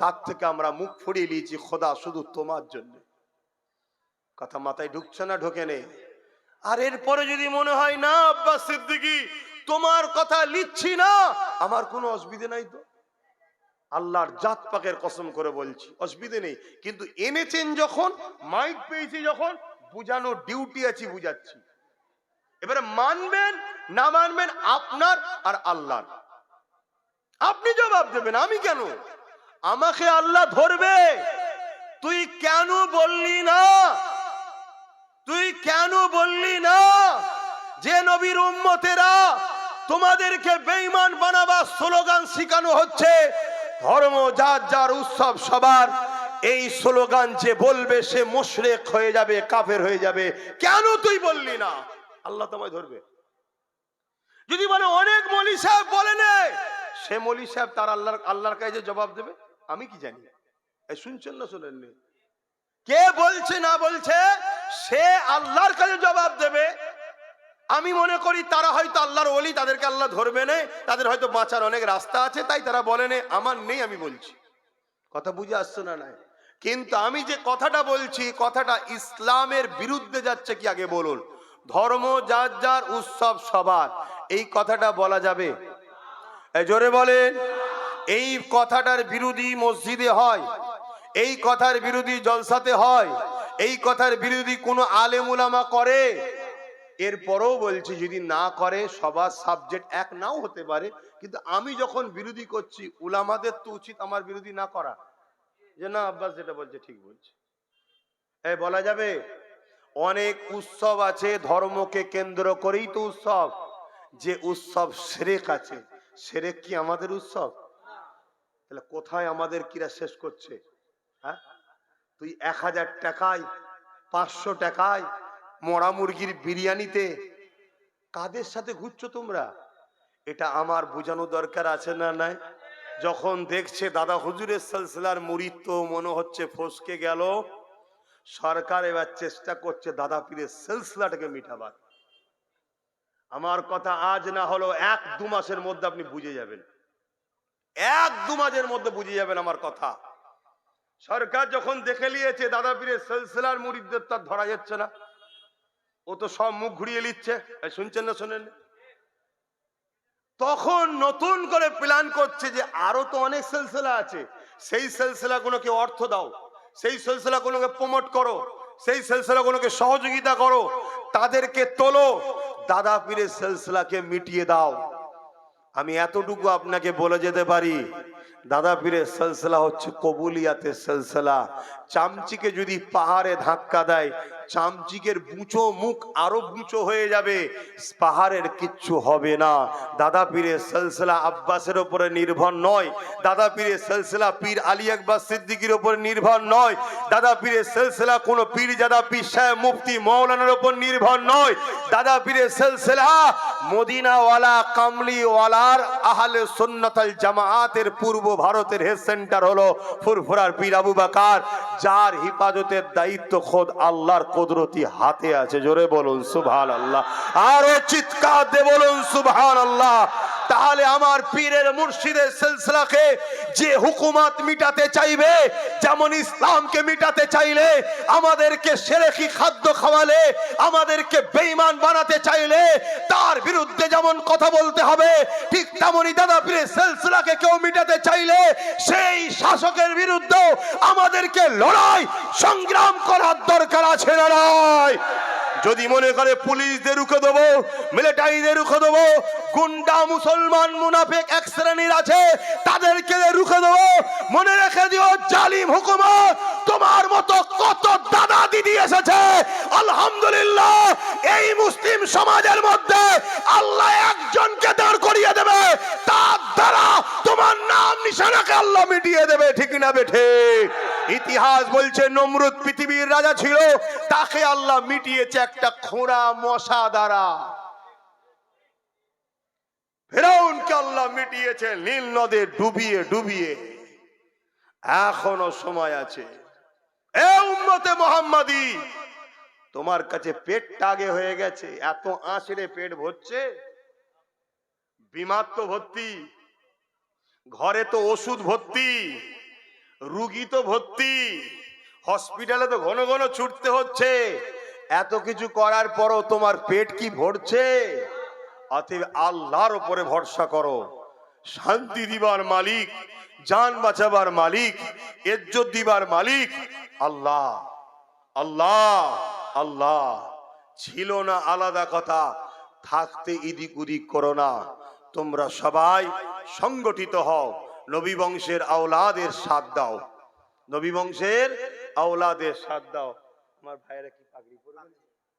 তার থেকে আমরা মুখ ফুরিয়ে নিয়েছি খোদা শুধু তোমার জন্য। কথা মাথায় ঢুকছে না? ঢোকে নেই? আর এরপরে যদি মনে হয় না আব্বাস সিদ্দিকী তোমার কথা লিখছি না, আমার কোনো অসুবিধা নাই তো। আল্লাহর জাত পাকের কসম করে বলছি, অসুবিধে নেই। কিন্তু এনেছেন যখন, মাইক পেয়েছি যখন, বুঝানো ডিউটি আছে, বুঝাচ্ছি। এবারে মানবেন না মানবেন আপনার আর আল্লাহর। আপনি জবাব দেবেন, আমি কেন? আমাকে আল্লাহ ধরবে। তুই কেন বললি না, তুই কেন বললি না যে নবীর উম্মতেরা তোমাদেরকে বেঈমান বানাবার স্লোগান শিখানো হচ্ছে, ধর্ম যার যার উৎসব সবার, এই স্লোগান যে বলবে সে মুশরিক হয়ে যাবে, কাফের হয়ে যাবে। কেন তুই বললি না? আল্লাহ তোমায় ধরবে। যদি বলে অনেক মৌলী সাহেব বলে নে, সে মৌলী সাহেব তার আল্লাহর কাছে জবাব দেবে, আমি কি জানি? এই শুনছেন না শোনেননি? কে বলছে না বলছে সে আল্লাহর কাছে জবাব দেবে। আমি মনে করি তারা হয়তো আল্লাহর ওলি, তাদেরকে আল্লাহ ধরবে না, তাদের হয়তো বাঁচার অনেক রাস্তা আছে, তাই তারা বলে না। আমার নেই, আমি বলছি। কথা বুঝে আসছে না? নাই। কিন্তু আমি যে কথাটা বলছি, কথাটা ইসলামের বিরুদ্ধে যাচ্ছে কি? আগে বলুন। ধর্ম যার যার, উৎসব সবার, এই কথাটা বলা যাবে? এই জোরে বলেন। এই কথাটার বিরোধী মসজিদে হয়, এই কথার বিরোধী জলসাতে হয়, এই কথার বিরোধী কোনো আলেম উলামা করে। এরপরেও বলছি, যদি না করে, সবার সাবজেক্ট এক নাও হতে পারে, কিন্তু আমি যখন বিরোধী করছি, উলামাদের তো উচিত আমার বিরোধী না করা, যে না আব্বাস যেটা বলছে ঠিক বলছে। এই বলা যাবে? অনেক উৎসব আছে ধর্মকে কেন্দ্র করেই তো উৎসব। যে উৎসব শিরক আছে, শিরক কি আমাদের উৎসব? তাহলে কোথায় আমাদের কিরা শেষ করছে? হ্যাঁ, তুই 1000 টাকায়, 500 টাকায় মরা মুরগির বিরিয়ানিতে কাদের সাথে ঘুরছো তোমরা? এটা আমার বোঝানো দরকার আছে না নাই? যখন দেখছে দাদা হুজুরের সিলসিলার মুরিদ তো মনে হচ্ছে ফসকে গেল, সরকার এবার চেষ্টা করছে দাদা পীরের সিলসিলাটাকে মিটাবার। আমার কথা আজ না হলো 1-2 মাসের মধ্যে আপনি বুঝে যাবেন, 1-2 মাসের মধ্যে বুঝে যাবেন আমার কথা। সরকার যখন দেখে নিয়েছে দাদা পীরের সিলসিলার মুরিদদের তার ধরা যাচ্ছে না, ও তো সব মুখ ঘুরিয়ে নিচ্ছে, শুনছেন না শোনেন, তখন নতুন করে প্ল্যান করছে যে আরো তো অনেক সিলসিলা আছে, সেই সিলসিলাগুলোকে অর্থ দাও, সেই সিলসিলাগুলোকে প্রমোট করো, সেই সিলসিলাগুলোকে সহযোগিতা করো, তাদেরকে তোলো, দাদা পীরের সিলসিলাকে মিটিয়ে দাও। আমি এতটুকু আপনাকে বলে যেতে পারি, দাদা পীরের সিলসিলা হচ্ছে কবুলিয়াতের সিলসিলা। চামচিকে যদি পাহাড়ে ধাক্কা দেয়, চামচিকের বুঁচো মুখ আরো বুঁচো হয়ে যাবে, পাহাড়ের কিচ্ছু হবে না। দাদা পীরের সিলসিলা আব্বাসের উপরে নির্ভর নয়, দাদা পীরের সিলসিলা পীর আলী আকবর সিদ্দিকীর উপর নির্ভর নয়, দাদা পীরের সিলসিলা কোনো পীরজাদা পীর সাহেব মুফতি মৌলানার উপর নির্ভর নয়। দাদা পীরের সিলসিলা মদিনাওয়ালা কামলিওয়ালার আহলে সুন্নাত আল জামাআতের পূর্ব ভারতের হেড সেন্টার হলো ফুরফুরার পীর আবু বকর, যার হিফাজতের দায়িত্ব খোদ আল্লাহর কুদরতি হাতে আছে। জোরে বলুন সুবহানাল্লাহ, আরো চিৎকার দিয়ে বলুন সুবহানাল্লাহ। তাহলে আমার পীরের মুর্শিদের সিলসিলাকে যে হুকুমত মিটাতে চাইবে, যেমন ইসলামকে মিটাতে চাইলে, আমাদেরকে শিরকি খাদ্য খাওয়ালে, আমাদেরকে বেঈমান বানাতে চাইলে, তার বিরুদ্ধে যেমন কথা বলতে হবে, ঠিক তেমনই দাদা পীরের সিলসিলাকে কেউ মিটাতে চাইলে সেই শাসকের বিরুদ্ধে আমাদেরকে লড়াই সংগ্রাম করার দরকার আছে না নাই? যদি মনে করে পুলিশদের রুখে দেবো, মিলিটারিদের রুখে দেবো, গুন্ডা মুসলমান মুনাফিক এক শ্রেণীর আছে, তাদেরকে রুখে দেবো, মনে রেখে দিও জালিম হুকুমত তোমার মতো কত দাদা দিদি এসেছে, আলহামদুলিল্লাহ এই মুসলিম সমাজের মধ্যে আল্লাহ একজনকে দাঁড় করিয়ে দেবে, তার দ্বারা তোমার নাম নিশানাকে আল্লাহ মিটিয়ে দেবে। ঠিক না বেঠে? ইতিহাস বলছে নমরুদ পৃথিবীর রাজা ছিল, তাকে আল্লাহ মিটিয়েছে একটা খোঁড়া মশা দ্বারা। ফেরাউনকে আল্লাহ মিটিয়েছে নীল নদে ডুবিয়ে ডুবিয়ে। এখনো সময় আছে। এ উম্মতে মুহাম্মাদি, তোমার কাছে পেটটা আগে হয়ে গেছে, এত আঁচড়ে পেট ভরছে, বিমার তো ভর্তি, ঘরে তো ওষুধ ভর্তি, রুগী তো ভর্তি, হসপিটালে তো ঘন ঘন ছুটতে হচ্ছে, এত কিছু করার পরও তোমার পেট কি ভরছে? অতএব আল্লাহর উপরে ভরসা করো। শান্তি দিবার মালিক, জান বাঁচাবার মালিক, ইজ্জত দিবার মালিক আল্লাহ। আল্লাহ আল্লাহ ছিল না আলাদা কথা, থাকতে ইদিক উদিক করো না। তোমরা সবাই সংগঠিত হও, নবী বংশের আওলাদের সাথ দাও, নবী বংশের আওলাদের সাথ দাও। আমার ভাইরা কি পাগড়ি পরবেন?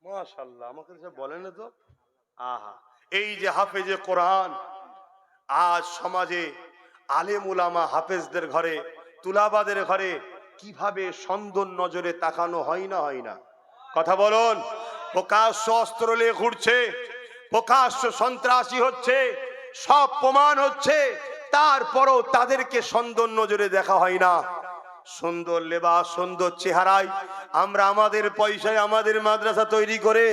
মাশাআল্লাহ, আমাকে সব বলেন না তো। আহা, এই যে হাফেজে কোরআন, আজ সমাজে আলেম উলামা হাফেজদের ঘরে, তুলাবাদের ঘরে কিভাবে সন্দন নজরে তাকানো হয় না হয় না? কথা বলুন। প্রকাশ্য অস্ত্র নিয়ে ঘুরছে, প্রকাশ্য সন্ত্রাসী হচ্ছে, সব প্রমাণ হচ্ছে, তারপরও তাদেরকে সন্দন নজরে দেখা হয় না। সুন্দর লেবাস, সুন্দর চেহারায় আমরা আমাদের পয়সায় আমাদের মাদ্রাসা তৈরি করে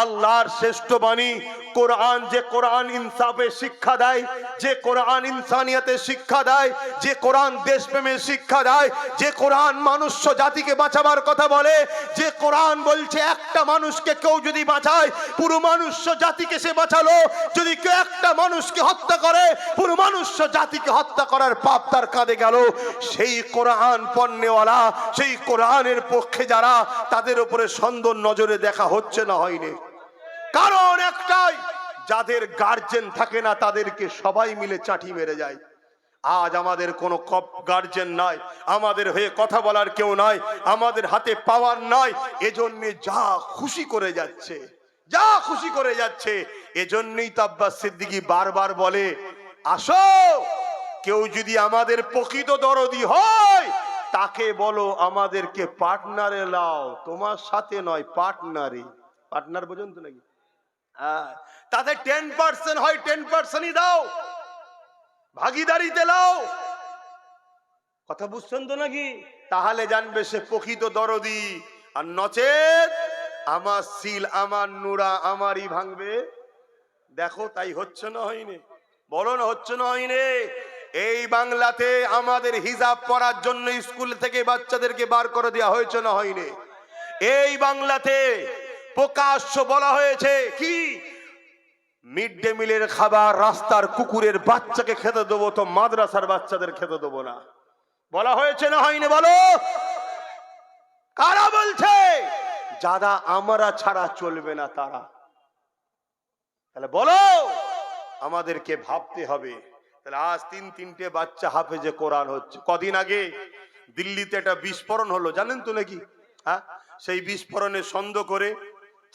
আল্লাহর শ্রেষ্ঠ বাণী কোরআন, যে কোরআন ইনসাফের শিক্ষা দেয়, যে কোরআন ইনসানিয়তের শিক্ষা দেয়, যে কোরআন দেশপ্রেমের শিক্ষা দেয়, যে কোরআন মনুষ্য জাতিকে বাঁচাবার কথা বলে, যে কোরআন বলছে একটা মানুষকে কেউ যদি বাঁচায় পুরো মনুষ্য জাতিকে সে বাঁচালো, যদি কেউ একটা মানুষকে হত্যা করে পুরো মনুষ্য জাতিকে হত্যা করার পাপ তার কাঁধে গেল। সেই কোরআন পণ্যওয়ালা, সেই কোরআনের পক্ষে যারা, তাদের উপরে সুন্দর নজরে দেখা হচ্ছে না, হয়নি। কারণ একটাই, যাদের গার্জেন থাকে না তাদেরকে সবাই মিলে চাটি মেরে যায়। আজ আমাদের কোনো গার্জেন নাই, আমাদের হয়ে কথা বলার কেউ নাই, আমাদের হাতে পাওয়ার নাই, এজন্য যা খুশি করে যাচ্ছে, যা খুশি করে যাচ্ছে। এজন্যই তো আব্বাস সিদ্দিকী বারবার বলে, আসো, কেউ যদি আমাদের প্রকৃত দরদি হয় তাকে বলো আমাদেরকে পার্টনারে লাও, তোমার সাথে নয়, পার্টনারে। পার্টনার বোঝেন তো নাকি? তাতে 10% হয়, 10%ই দাও, ভাগিদারিতে লাও। কথা বুঝছেন তো নাকি? তাহলে জানবে সে প্রকৃত দরদি। আর নচেত আমার সিল, আমার নুরা আমারই ভাঙবে। দেখো তাই হচ্ছে না, হয়নি? বলো না হচ্ছে না, হয়নি? এই বাংলাতে আমাদের হিজাব পরার জন্য স্কুল থেকে বাচ্চাদেরকে বার করে দেওয়া হয়েছে না, হয়নি? এই বাংলাতে প্রকাশ্য বলা হয়েছে কি, মিড ডে মিলের খাবার রাস্তার কুকুরের বাচ্চাকে খেতে দেবো, তো মাদ্রাসার বাচ্চাদের খেতে দেবো না। বলা হয়েছে না, হয়নি? বলো, কারা বলছে? যারা আমরা ছাড়া চলবে না তারা। তাহলে বলো, আমাদেরকে ভাবতে হবে। তাহলে আজ 3-3টে বাচ্চা হাফেজে কোরআন হচ্ছে। কদিন আগে দিল্লিতে একটা বিস্ফোরণ হলো, জানেন তো নাকি? হ্যাঁ, সেই বিস্ফোরণে সন্দেহ করে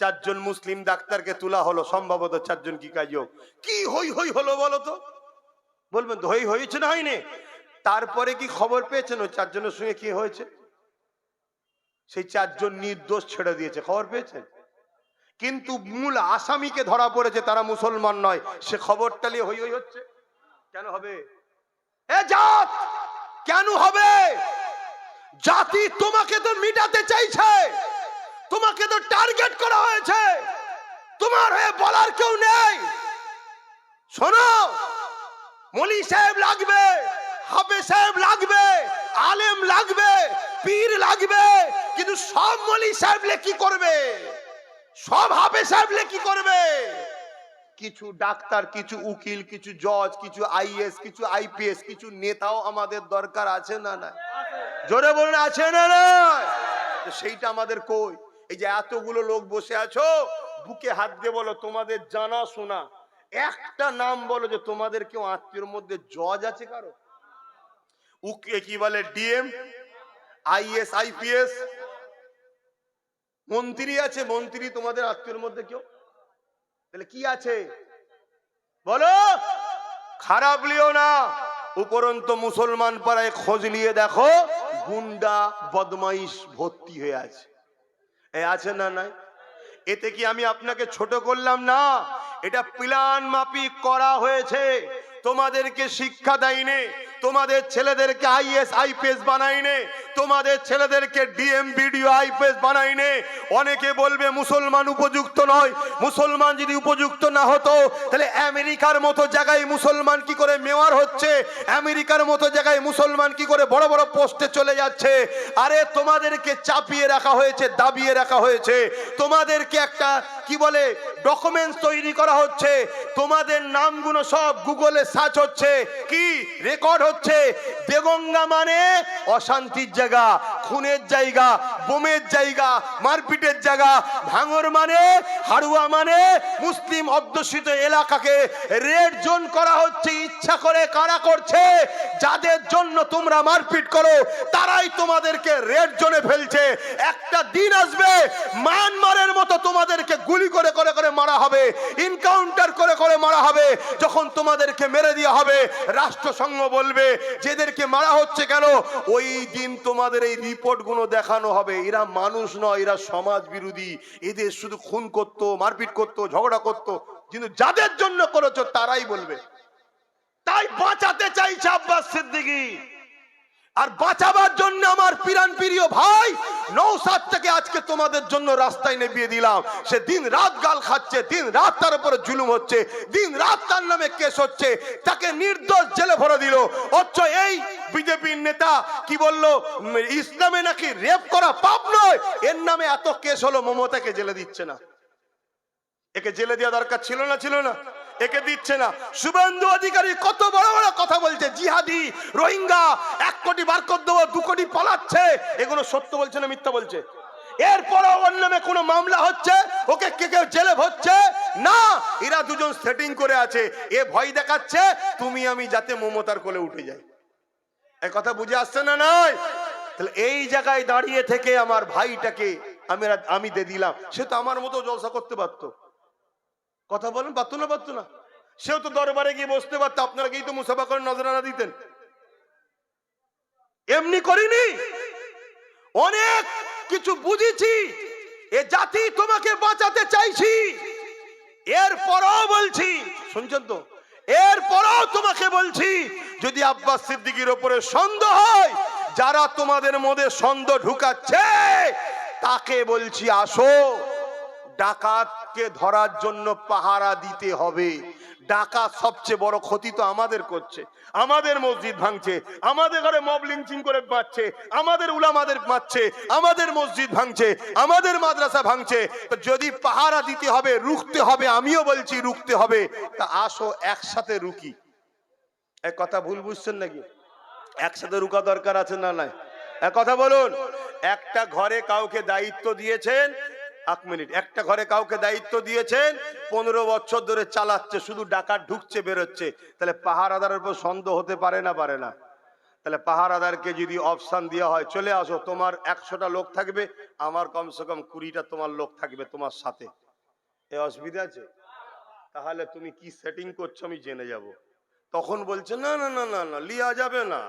4 জন মুসলিম ডাক্তারকে তোলা হলো, সম্ভবত 4 জন। কি কাজ, কি হই হই হলো বলো তো? বলবেন তো হই হয়েছে না, হয়নি? তারপরে কি খবর পেয়েছেন ওই 4 জনের সঙ্গে কি হয়েছে? সেই 4 জন নির্দোষ ছেড়ে দিয়েছে, খবর পেয়েছেন? কিন্তু মূল আসামিকে ধরা পড়েছে, তারা মুসলমান নয়। সে খবরটা নিয়ে হই হই হচ্ছে কেন হবে? এ জাত কেন হবে? জাতি তোমাকে তো মিটাতে চাইছে, তোমাকে তো টার্গেট করা হয়েছে, তোমার হয়ে বলার কেউ নেই। শোনো, মলি সাহেব লাগবে, হাফেজ সাহেব লাগবে, আলেম লাগবে, পীর লাগবে, কিন্তু সব মলি সাহেবলে কি করবে? সব হাফেজ সাহেবলে কি করবে? কিছু ডাক্তার, কিছু উকিল, কিছু জজ, কিছু আইএস, কিছু আইপিএস, কিছু নেতাও আমাদের দরকার আছে না? না, জোরে বলুন, আছে না? না, সেইটা আমাদের কই? এই যে এতগুলো লোক বসে আছো, বুকে হাত দিয়ে বলো তোমাদের জানা শোনা একটা নাম বলো যে তোমাদের কেউ আত্মীয়র মধ্যে জজ আছে কারো? উকে কি বলে, ডিএম, আইএস, আইপিএস, মন্ত্রী আছে? মন্ত্রী তোমাদের আত্মীয়র মধ্যে কেউ? তাহলে কি আছে বলো? খারাপ লিও না, উপরন্ত মুসলমান পাড়ায় খোঁজ নিয়ে দেখো, গুন্ডা বদমাইশ ভর্তি হয়ে আছে। আছে না? নাই? এতে কি আমি আপনাকে ছোট করলাম? না, এটা প্ল্যান মাফিক করা হয়েছে। তোমাদেরকে শিক্ষা দেয়নি, তোমাদের ছেলেদেরকে আইএস আইপিএস বানাইনে, তোমাদের ছেলেদেরকে ডিএম বিডিও আইপিএস বানাইনে। অনেকে বলবে মুসলমান উপযুক্ত নয়। মুসলমান যদি উপযুক্ত না হতো তাহলে আমেরিকার মতো জায়গায় মুসলমান কি করে মেয়র হচ্ছে? আমেরিকার মতো জায়গায় মুসলমান কি করে বড় বড় পোস্টে চলে যাচ্ছে? আরে তোমাদেরকে চাপিয়ে রাখা হয়েছে, দাবিয়ে রাখা হয়েছে। তোমাদেরকে একটা কি বলে ডকুমেন্টস তৈরি করা হচ্ছে, তোমাদের নামগুলো সব গুগলে সার্চ হচ্ছে, কি রেকর্ড হচ্ছে। দেগঙ্গা মানে অশান্তির জায়গা, খুনের জায়গা, বোমের জায়গা, মারপিটের জায়গা। ভাঙর মানে, হাড়ুয়া মানে মুসলিম অধ্যুষিত এলাকাকে রেড জোন করা হচ্ছে। ইচ্ছা করে কারা করছে? যাদের জন্য তোমরা মারপিট করো তারাই তোমাদেরকে রেড জোনে ফেলছে। একটা দিন আসবে মায়ানমারের মতো তোমাদেরকে গুলি করে করে করে মারা হবে, ইনকাউন্টার করে করে মারা হবে। যখন তোমাদেরকে মেরে দেওয়া হবে, রাষ্ট্রসংঘ বলবে যেদেরকে মারা হচ্ছে কেন, ওই দিন তোমাদের এই রিপোর্ট গুলো দেখানো হবে। এরা মানুষ নয়, এরা সমাজ বিরোধী। এদের শুধু খুন করতো, মারপিট করতো, ঝগড়া করতো, কিন্তু যাদের জন্য করেছো তারাই বলবে। তাই বাঁচাতে চাইছে আব্বাস সিদ্দিকী। আর বাঁচাবার জন্য আমার প্রাণ প্রিয় ভাই নওশাদ থেকে আজকে তোমাদের জন্য রাস্তায় নেবিয়ে দিলাম। সে দিন রাত গাল খাচ্ছে, দিন রাত তার উপরে জুলুম হচ্ছে, দিন রাত তার নামে কেস হচ্ছে, তাকে নির্দোষ জেলে ভরে দিল। অথচ এই বিজেপির নেতা কি বললো, ইসলামে নাকি রেপ করা পাপ নয়, এর নামে এত কেস হলো, মমতাকে জেলে দিচ্ছে না। একে জেলে দেওয়া দরকার ছিল না, ছিল না? একে দিচ্ছে না। শুভেন্দু অধিকারী কত বড় বড় কথা বলছে, জিহাদি, রোহিঙ্গা, 1 কোটি বার করে দেবো, 2 কোটি পালাচ্ছে, এগুলো সত্য বলছে না মিথ্যা বলছে? এরপরও ওর নামে কোনো মামলা হচ্ছে, ওকে কে কেউ জেলে ভরছে না। এরা দুজন সেটিং করে আছে, এ ভয় দেখাচ্ছে তুমি আমি যাতে মমতার কোলে উঠে যাই। এই কথা বুঝে আসছে না? নয়? তাহলে এই জায়গায় দাঁড়িয়ে থেকে আমার ভাইটাকে আমি দিয়ে দিলাম। সে তো আমার মতো জলসা করতে পারতো, কথা বলেন, পারতো না? পারতো না? সেও তো দরবারে গিয়ে বসতে পারতো, আপনারা গিয়ে তো মুসাফা করে নজরানা দিতেন। এমনি করিনি, অনেক কিছু বুঝেছি। এ জাতি তোমাকে বাঁচাতে চাইছি, এরপরও বলছি, শুনছেন তো, এরপরও তোমাকে বলছি, যদি আব্বাস সিদ্দিকীর উপরে সন্দেহ হয়, যারা তোমাদের মধ্যে সন্দেহ ঢুকাচ্ছে তাকে বলছি আসো, ডাকাতকে ধরার জন্য পাহারা দিতে হবে। ডাকাত সবচেয়ে বড় ক্ষতি তো আমাদের করছে, আমাদের মসজিদ ভাঙছে, আমাদের ঘরে মব লিঞ্চিং করে মারছে, আমাদের উলামাদের মারছে, আমাদের মসজিদ ভাঙছে, আমাদের মাদ্রাসা ভাঙছে। তো যদি পাহারা দিতে হবে, রুখতে হবে, আমিও বলছি রুখতে হবে, তা আসো একসাথে রুকি। এক কথা ভুল বুঝছেন নাকি? একসাথে রুকা দরকার আছে না নাই? এক কথা বলুন। একটা ঘরে কাউকে দায়িত্ব দিয়েছেন, 1 মিনিট, একটা ঘরে কাউকে দায়িত্ব দিয়েছেন, 15 বছর ধরে চালাচ্ছে, শুধু ডাকাত ঢুকছে বেরোচ্ছে, তাহলে পাহারাদারের উপর সন্দেহ হতে পারে না? পারে না? তাহলে পাহারাদারকে যদি অপশন দেওয়া হয়, চলে আসো, তোমার 100টা লোক থাকবে, আমার কমসে কম 20টা তোমার লোক থাকবে তোমার সাথে, এ অসুবিধা আছে? তাহলে তুমি কি সেটিং করছো আমি জেনে যাব। তখন বলছে না না না না না, লিয়া যাবে না।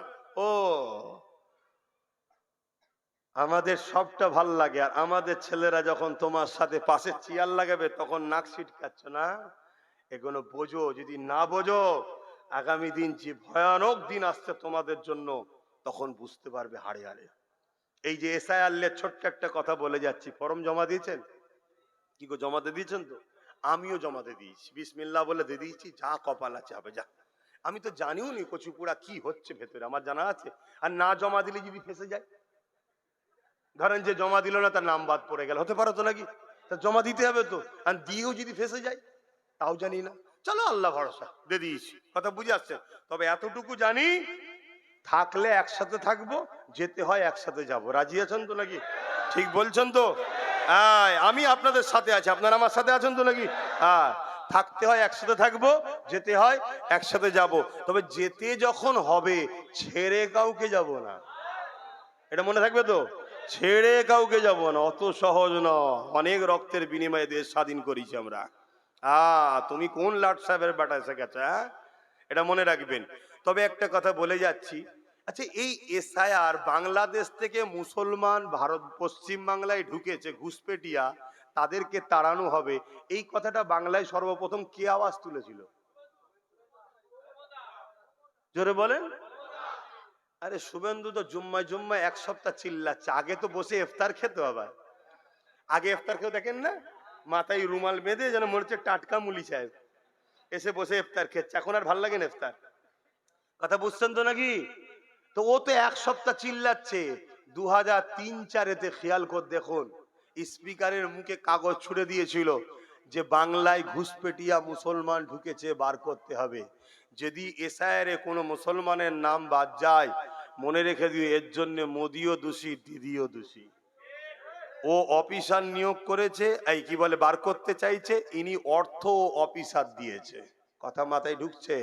ও, আমাদের সবটা ভাল লাগে, আর আমাদের ছেলেরা যখন তোমার সাথে পাশে চেয়ার লাগাবে তখন নাক ছিটকাচ্ছ না। এগুলো বোঝো, যদি না বোঝো আগামী দিন যে ভয়ানক দিন আসছে তোমাদের জন্য, তখন বুঝতে পারবে হাড়ে হাড়ে। এই যে এসআইআর ছোট্ট একটা কথা বলে যাচ্ছি, ফর্ম জমা দিয়েছেন? কি গো, জমা দিয়ে দিয়েছেন তো? আমিও জমা দিয়ে দিয়েছি, বিসমিল্লাহ বলে দিয়ে দিয়েছি, যা কপাল আছে হবে। যা, আমি তো জানিও নি কচুপুরা কি হচ্ছে ভেতরে, আমার জানা আছে? আর না জমা দিলে যদি ফেসে যায়, ধরেন যে জমা দিল না, তার নাম বাদ পড়ে গেল, হতে পারো তো নাকি? তা জমা দিতে হবে তো, আর দিয়েও যদি ফেসে যায় তাও জানি না। চলো আল্লাহ ভরসা, দিয়ে দিয়েছি, কথা বুঝে আসছে। তবে এতটুকু জানি, থাকলে একসাথে থাকবো, যেতে হয় একসাথে যাব। রাজি আছেন তো নাকি? ঠিক বলছেন তো? আমি আপনাদের সাথে আছি, আপনারা আমার সাথে আছেন তো নাকি? হ্যাঁ, থাকতে হয় একসাথে থাকবো, যেতে হয় একসাথে যাব। তবে যেতে যখন হবে ছেড়ে কাউকে যাব না, এটা মনে থাকবে তো? ছেড়ে কাউকে যাব না, অত সহজ না। অনেক রক্তের বিনিময়ে দেশ স্বাধীন করেছি আমরা। তুমি কোন লাট সাহেবের বেটা এসে গেছে, এটা মনে রাখবেন। তবে একটা কথা বলে যাচ্ছি, আচ্ছা এই এসআইআর, বাংলাদেশ থেকে মুসলমান ভারত পশ্চিম বাংলায় ঢুকেছে, ঘুষপেটিয়া, তাদেরকে তাড়ানো হবে, এই কথাটা বাংলায় সর্বপ্রথম কে আওয়াজ তুলেছিল? জোরে বলেন। আরে শুভেন্দু তো জুম্মায় জুম্মায় 1 সপ্তাহ চিল্লাচ্ছে, আগে তো বসে ইফতার খেতে। আবার আগে ইফতার খেতে দেখেন না, মাথায় রুমাল বেঁধে যেন মনে হচ্ছে টাটকা মুলি সাহেব এসে বসে ইফতার খেচ্ছে। এখন আর ভাল লাগে না ইফতার, কথা বুঝছেন তো নাকি? তো ও তো 1 সপ্তাহ চিল্লাচ্ছে। 2003-4-এ খেয়াল করে দেখুন, স্পিকারের মুখে কাগজ ছুড়ে দিয়েছিল যে বাংলায় ঘুষপেটিয়া মুসলমান ঢুকেছে, বার করতে হবে। যদি এসআইআর এ কোনো মুসলমানের নাম বাদ যায়, মনে রেখে দিও, এর জন্য মোদিও দোষী, দিদিও দোষী। ও অফিসার নিয়োগ করেছে, এই কি বলে, বার করতে চাইছে, ইনি অর্থ অফিসার দিয়েছে। কথা মাথায় ঢুকছে?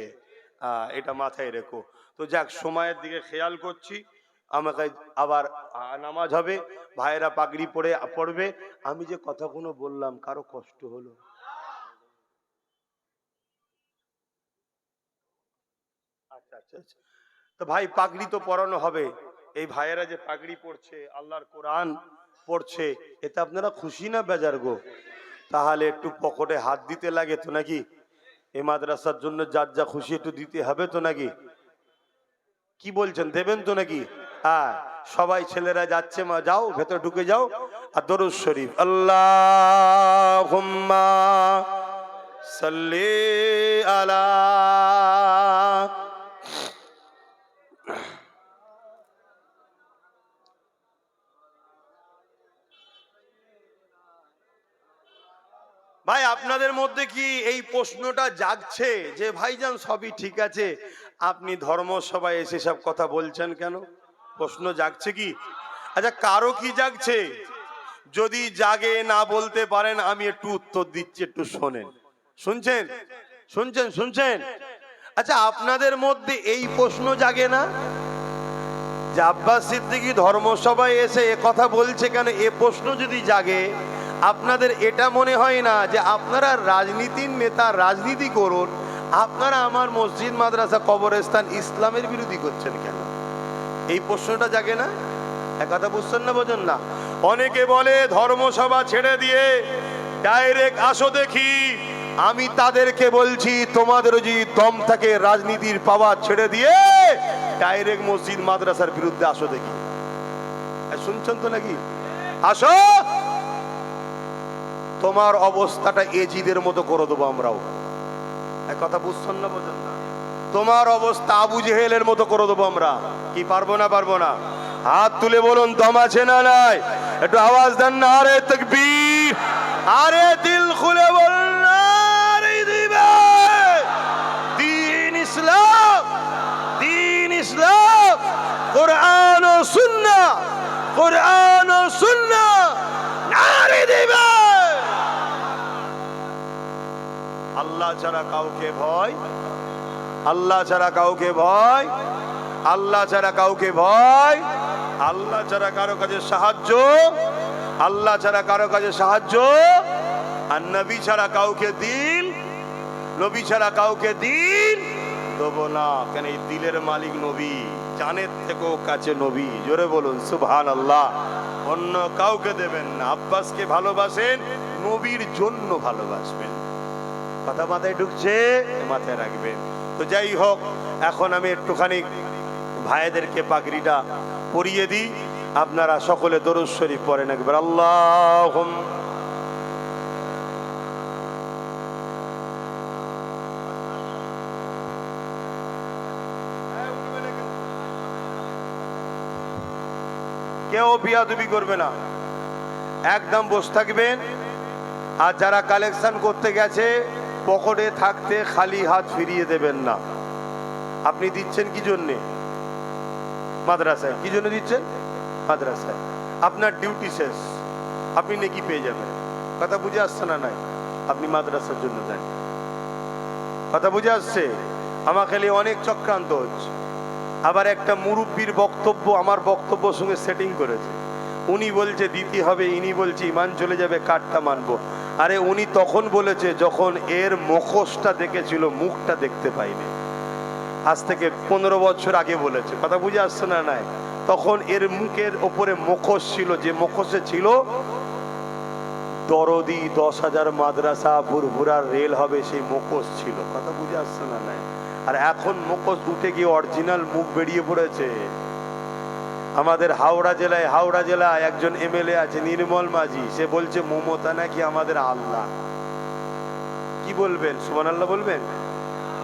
এটা মাথায় রেখো। তো যাক, সময়ের দিকে খেয়াল করছি, আমাকে আবার নামাজ হবে, ভাইয়েরা পাগড়ি পড়বে। আমি যে কথাগুলো বললাম কারো কষ্ট হলো? আচ্ছা আচ্ছা আচ্ছা। তো ভাই পাগড়ি তো পরানো হবে, এই ভাইয়েরা যে পাগড়ি পড়ছে, আল্লাহর কোরআন পড়ছে, এতে আপনারা খুশি না বেজার গো? তাহলে একটু পকেটে হাত দিতে লাগে তো নাকি? এই মাদ্রাসার জন্য যার যা খুশি একটু দিতে হবে তো নাকি? কি বলছেন, দেবেন তো নাকি? হ্যাঁ, সবাই ছেলেরা যাচ্ছে, মা যাও ভেতর ঢুকে যাও আর দরুদ শরীফ আল্লাহুম্মা সাল্লি আলা। ভাই আপনাদের মধ্যে কি এই প্রশ্নটা জাগছে যে ভাইজান সবই ঠিক আছে, আপনি ধর্মসভায় এসে সব কথা বলছেন কেন? প্রশ্ন জাগছে কি? আচ্ছা, কারো কি জাগছে? যদি জাগে, না বলতে পারেন, আমি একটু উত্তর দিচ্ছি, একটু শোনেন। শুনছেন শুনছেন শুনছেন? আচ্ছা, আপনাদের মধ্যে এই প্রশ্ন জাগে না যে আব্বাস সিদ্দিকী ধর্মসভায় এসে এ কথা বলছে কেন? এ প্রশ্ন যদি জাগে, আপনাদের এটা মনে হয় না যে আপনারা রাজনীতির নেতা, রাজনীতি করুন, আপনারা আমার মসজিদ, মাদ্রাসা, কবরস্থান ইসলামের বিরোধী করছেন কেন? এই প্রশ্নটা জাগে না? এক কথা বুঝছেন না, বোঝেন না? অনেকে বলে ধর্মসভা ছেড়ে দিয়ে ডাইরেক্ট আসো দেখি। আমি তাদেরকে বলছি, তোমাদের যদি দম থাকে রাজনীতির পাওয়ার ছেড়ে দিয়ে ডাইরেক্ট মসজিদ মাদ্রাসার বিরুদ্ধে আসো দেখি। শুনছেন তো নাকি? আসো, তোমার অবস্থাটা এজিদের মতো করে দেবো আমরাও। এক কথা বুঝছেন না, বোঝেন না? তোমার অবস্থা আবু জেহেলের মতো করে দেবো আমরা। কি পারবো না? পারবো না? হাত তুলে বলুন, দম আছে না নাই? একটু আওয়াজ দেন না। আরে তাকবীর, আরে দিল খুলে বলুন না। দিন ইসলাম, দিন ইসলাম, কোরআন ও সুন্নাহ, কোরআন ও সুন্নাহ, নারে দিবে। আল্লাহ ছাড়া কাউকে ভয়, আল্লাহ ছাড়া কাউকে ভয়, আল্লাহ ছাড়া কাউকে ভয়, আল্লাহ ছাড়া কারো কাছে সাহায্য, আল্লাহ ছাড়া কারো কাছে সাহায্য, আর নবী ছাড়া কাউকে দিল, নবী ছাড়া কাউকে দিল দেবো না। কেন? এই দিলের মালিক নবী, জানের থেকেও কাছে নবী। জোরে বলুন সুবহানাল্লাহ। অন্য কাউকে দেবেন না। আব্বাসকে ভালোবাসেন, নবীর জন্য ভালোবাসবেন। কথা মাথায় ঢুকছে? মাথায় রাখবেন। তো যাই হোক, এখন আমি একটুখানি ভাইদেরকে পাগড়িটা পরিয়ে দিই। আপনারা সকলে দরুদ শরীফ পড়েন একবার। আল্লাহুম্মা কেউ বিয়াদবি করবে না, একদম বসে থাকবেন। আর যারা কালেকশন করতে গেছে, পকেটে থাকতে খালি হাত ফিরিয়ে দেবেন না। আপনি দিচ্ছেন কি জন্যে? মাদ্রাসায়। কি জন্য দিচ্ছেন? মাদ্রাসায়। আপনার ডিউটি শেষ, আপনি নেকি পেয়ে যাবেন। কথা বুঝে আসছে না? নাই, আপনি মাদ্রাসার জন্য দেন। কথা বুঝে আসছে? আমার খালি অনেক চক্রান্ত হচ্ছে। আবার একটা মুরব্বীর বক্তব্য আমার বক্তব্যের সঙ্গে সেটিং করেছে। উনি বলছে দিতে হবে, ইনি বলছে ইমান চলে যাবে, কাঠটা মানবো। আরে উনি তখন বলেছে যখন এর মুখোশটা দেখেছিল, মুখটা দেখতে পাইনি। আজ থেকে 15 বছর আগে বলেছে। কথা বুঝে আসছে না? নাই, তখন এর মুখের ওপরে মুখোশ ছিল, যে মুখোশে ছিল দরদি, 10,000 মাদ্রাসা, বুরবুরার রেল হবে, সেই মুখোশ ছিল। কথা বুঝে আসছে না? নাই। আর এখন মুখোশ উঠে গিয়ে অরিজিনাল মুখ বেরিয়ে পড়েছে। আমাদের হাওড়া জেলায় একজন এমএলএ আছে, নির্মল মাঝি। সে বলছে মমতা নাকি আমাদের আল্লাহ। কি বলবেন? সুবহানাল্লাহ বলবেন?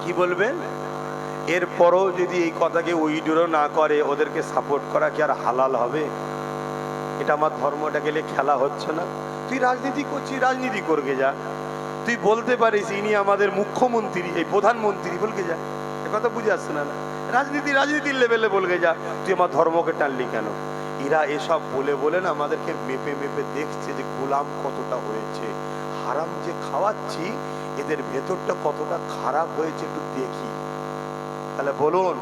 কি বলবেন? এরপরও যদি এই কথাকে উইড্রো না করে, ওদেরকে সাপোর্ট করা কি আর হালাল হবে? এটা আমার ধর্মটা গেলে খেলা হচ্ছে না। তুই রাজনীতি করছিস, রাজনীতি করবে যা। তুই বলতে পারিস ইনি আমাদের মুখ্যমন্ত্রী, এই প্রধানমন্ত্রী, বলকে যা। কথা বুঝে আসছে না? রাজনীতির লেভেলে বলবে যা। তুই আমার ধর্মকে টানলি কেন? এরা এসব বলে বলে না আমাদেরকে মেপে মেপে দেখছে যে গোলাম কতটা হয়েছে। হারাম যে খাওয়াচ্ছি, এদের ভেতরটা কতটা খারাপ হয়েছে একটু দেখি। তাহলে বলুন,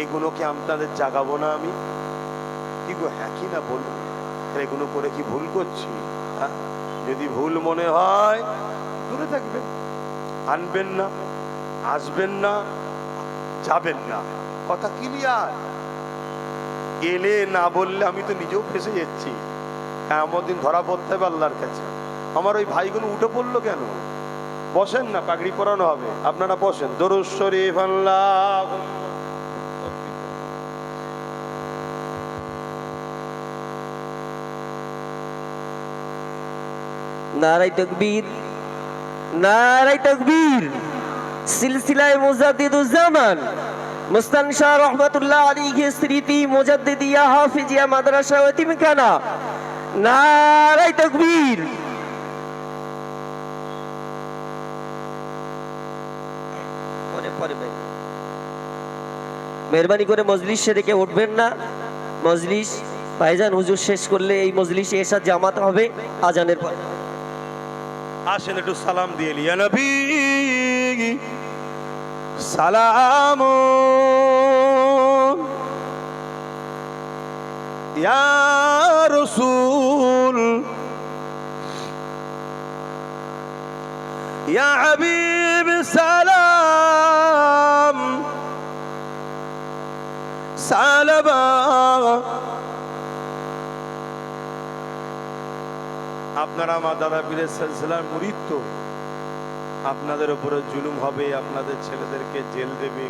এগুলো কি আপনাদের জাগাবো না আমি? কি গো, হ্যাঁ কি না বলুন? এগুলো করে কি ভুল করছি? হ্যাঁ, যদি ভুল মনে হয় দূরে থাকবেন, আনবেন না, আসবেন না, যাবেন না। কথা ক্লিয়ার? এলে না বললে আমি তো নিজেও ফেসে যাচ্ছি। এমন দিন ধরা পড়তে হবে আল্লাহর কাছে। আমার ওই ভাইগুলো উঠে পড়লো কেন? বসেন না, পাগড়ি পরানো হবে, আপনারা বসেন। দরুদ শরীফ আল্লাহ নারাই তাকবীর, নারাই তাকবীর। সিলসিলায়ে মুজাদ্দিদুজ্জামান মুস্তান শাহ রহমাতুল্লাহ আলাইহি স্মৃতি মুজাদ্দিদিয়া হাফিজিয়া মাদ্রাসা ও এতিমখানা, নারাই তাকবীর। মেহরবানি করে মজলিস সেরে কেউ উঠবেন না। মজলিস ভাইজান হুজুর শেষ করলে এই মজলিসে এসা জামাত হবে আজানের পর। আসেন একটু সালাম দিয়ে ইয়া নবী সালাম ইয়া রাসূল ইয়া হাবিব সালাম সালামা। আপনারা আমার দাদা পীরের সিলসিলার মুরিদ তো, আপনাদের উপরে জুলুম হবে, আপনাদের ছেলেদেরকে জেল দেবে।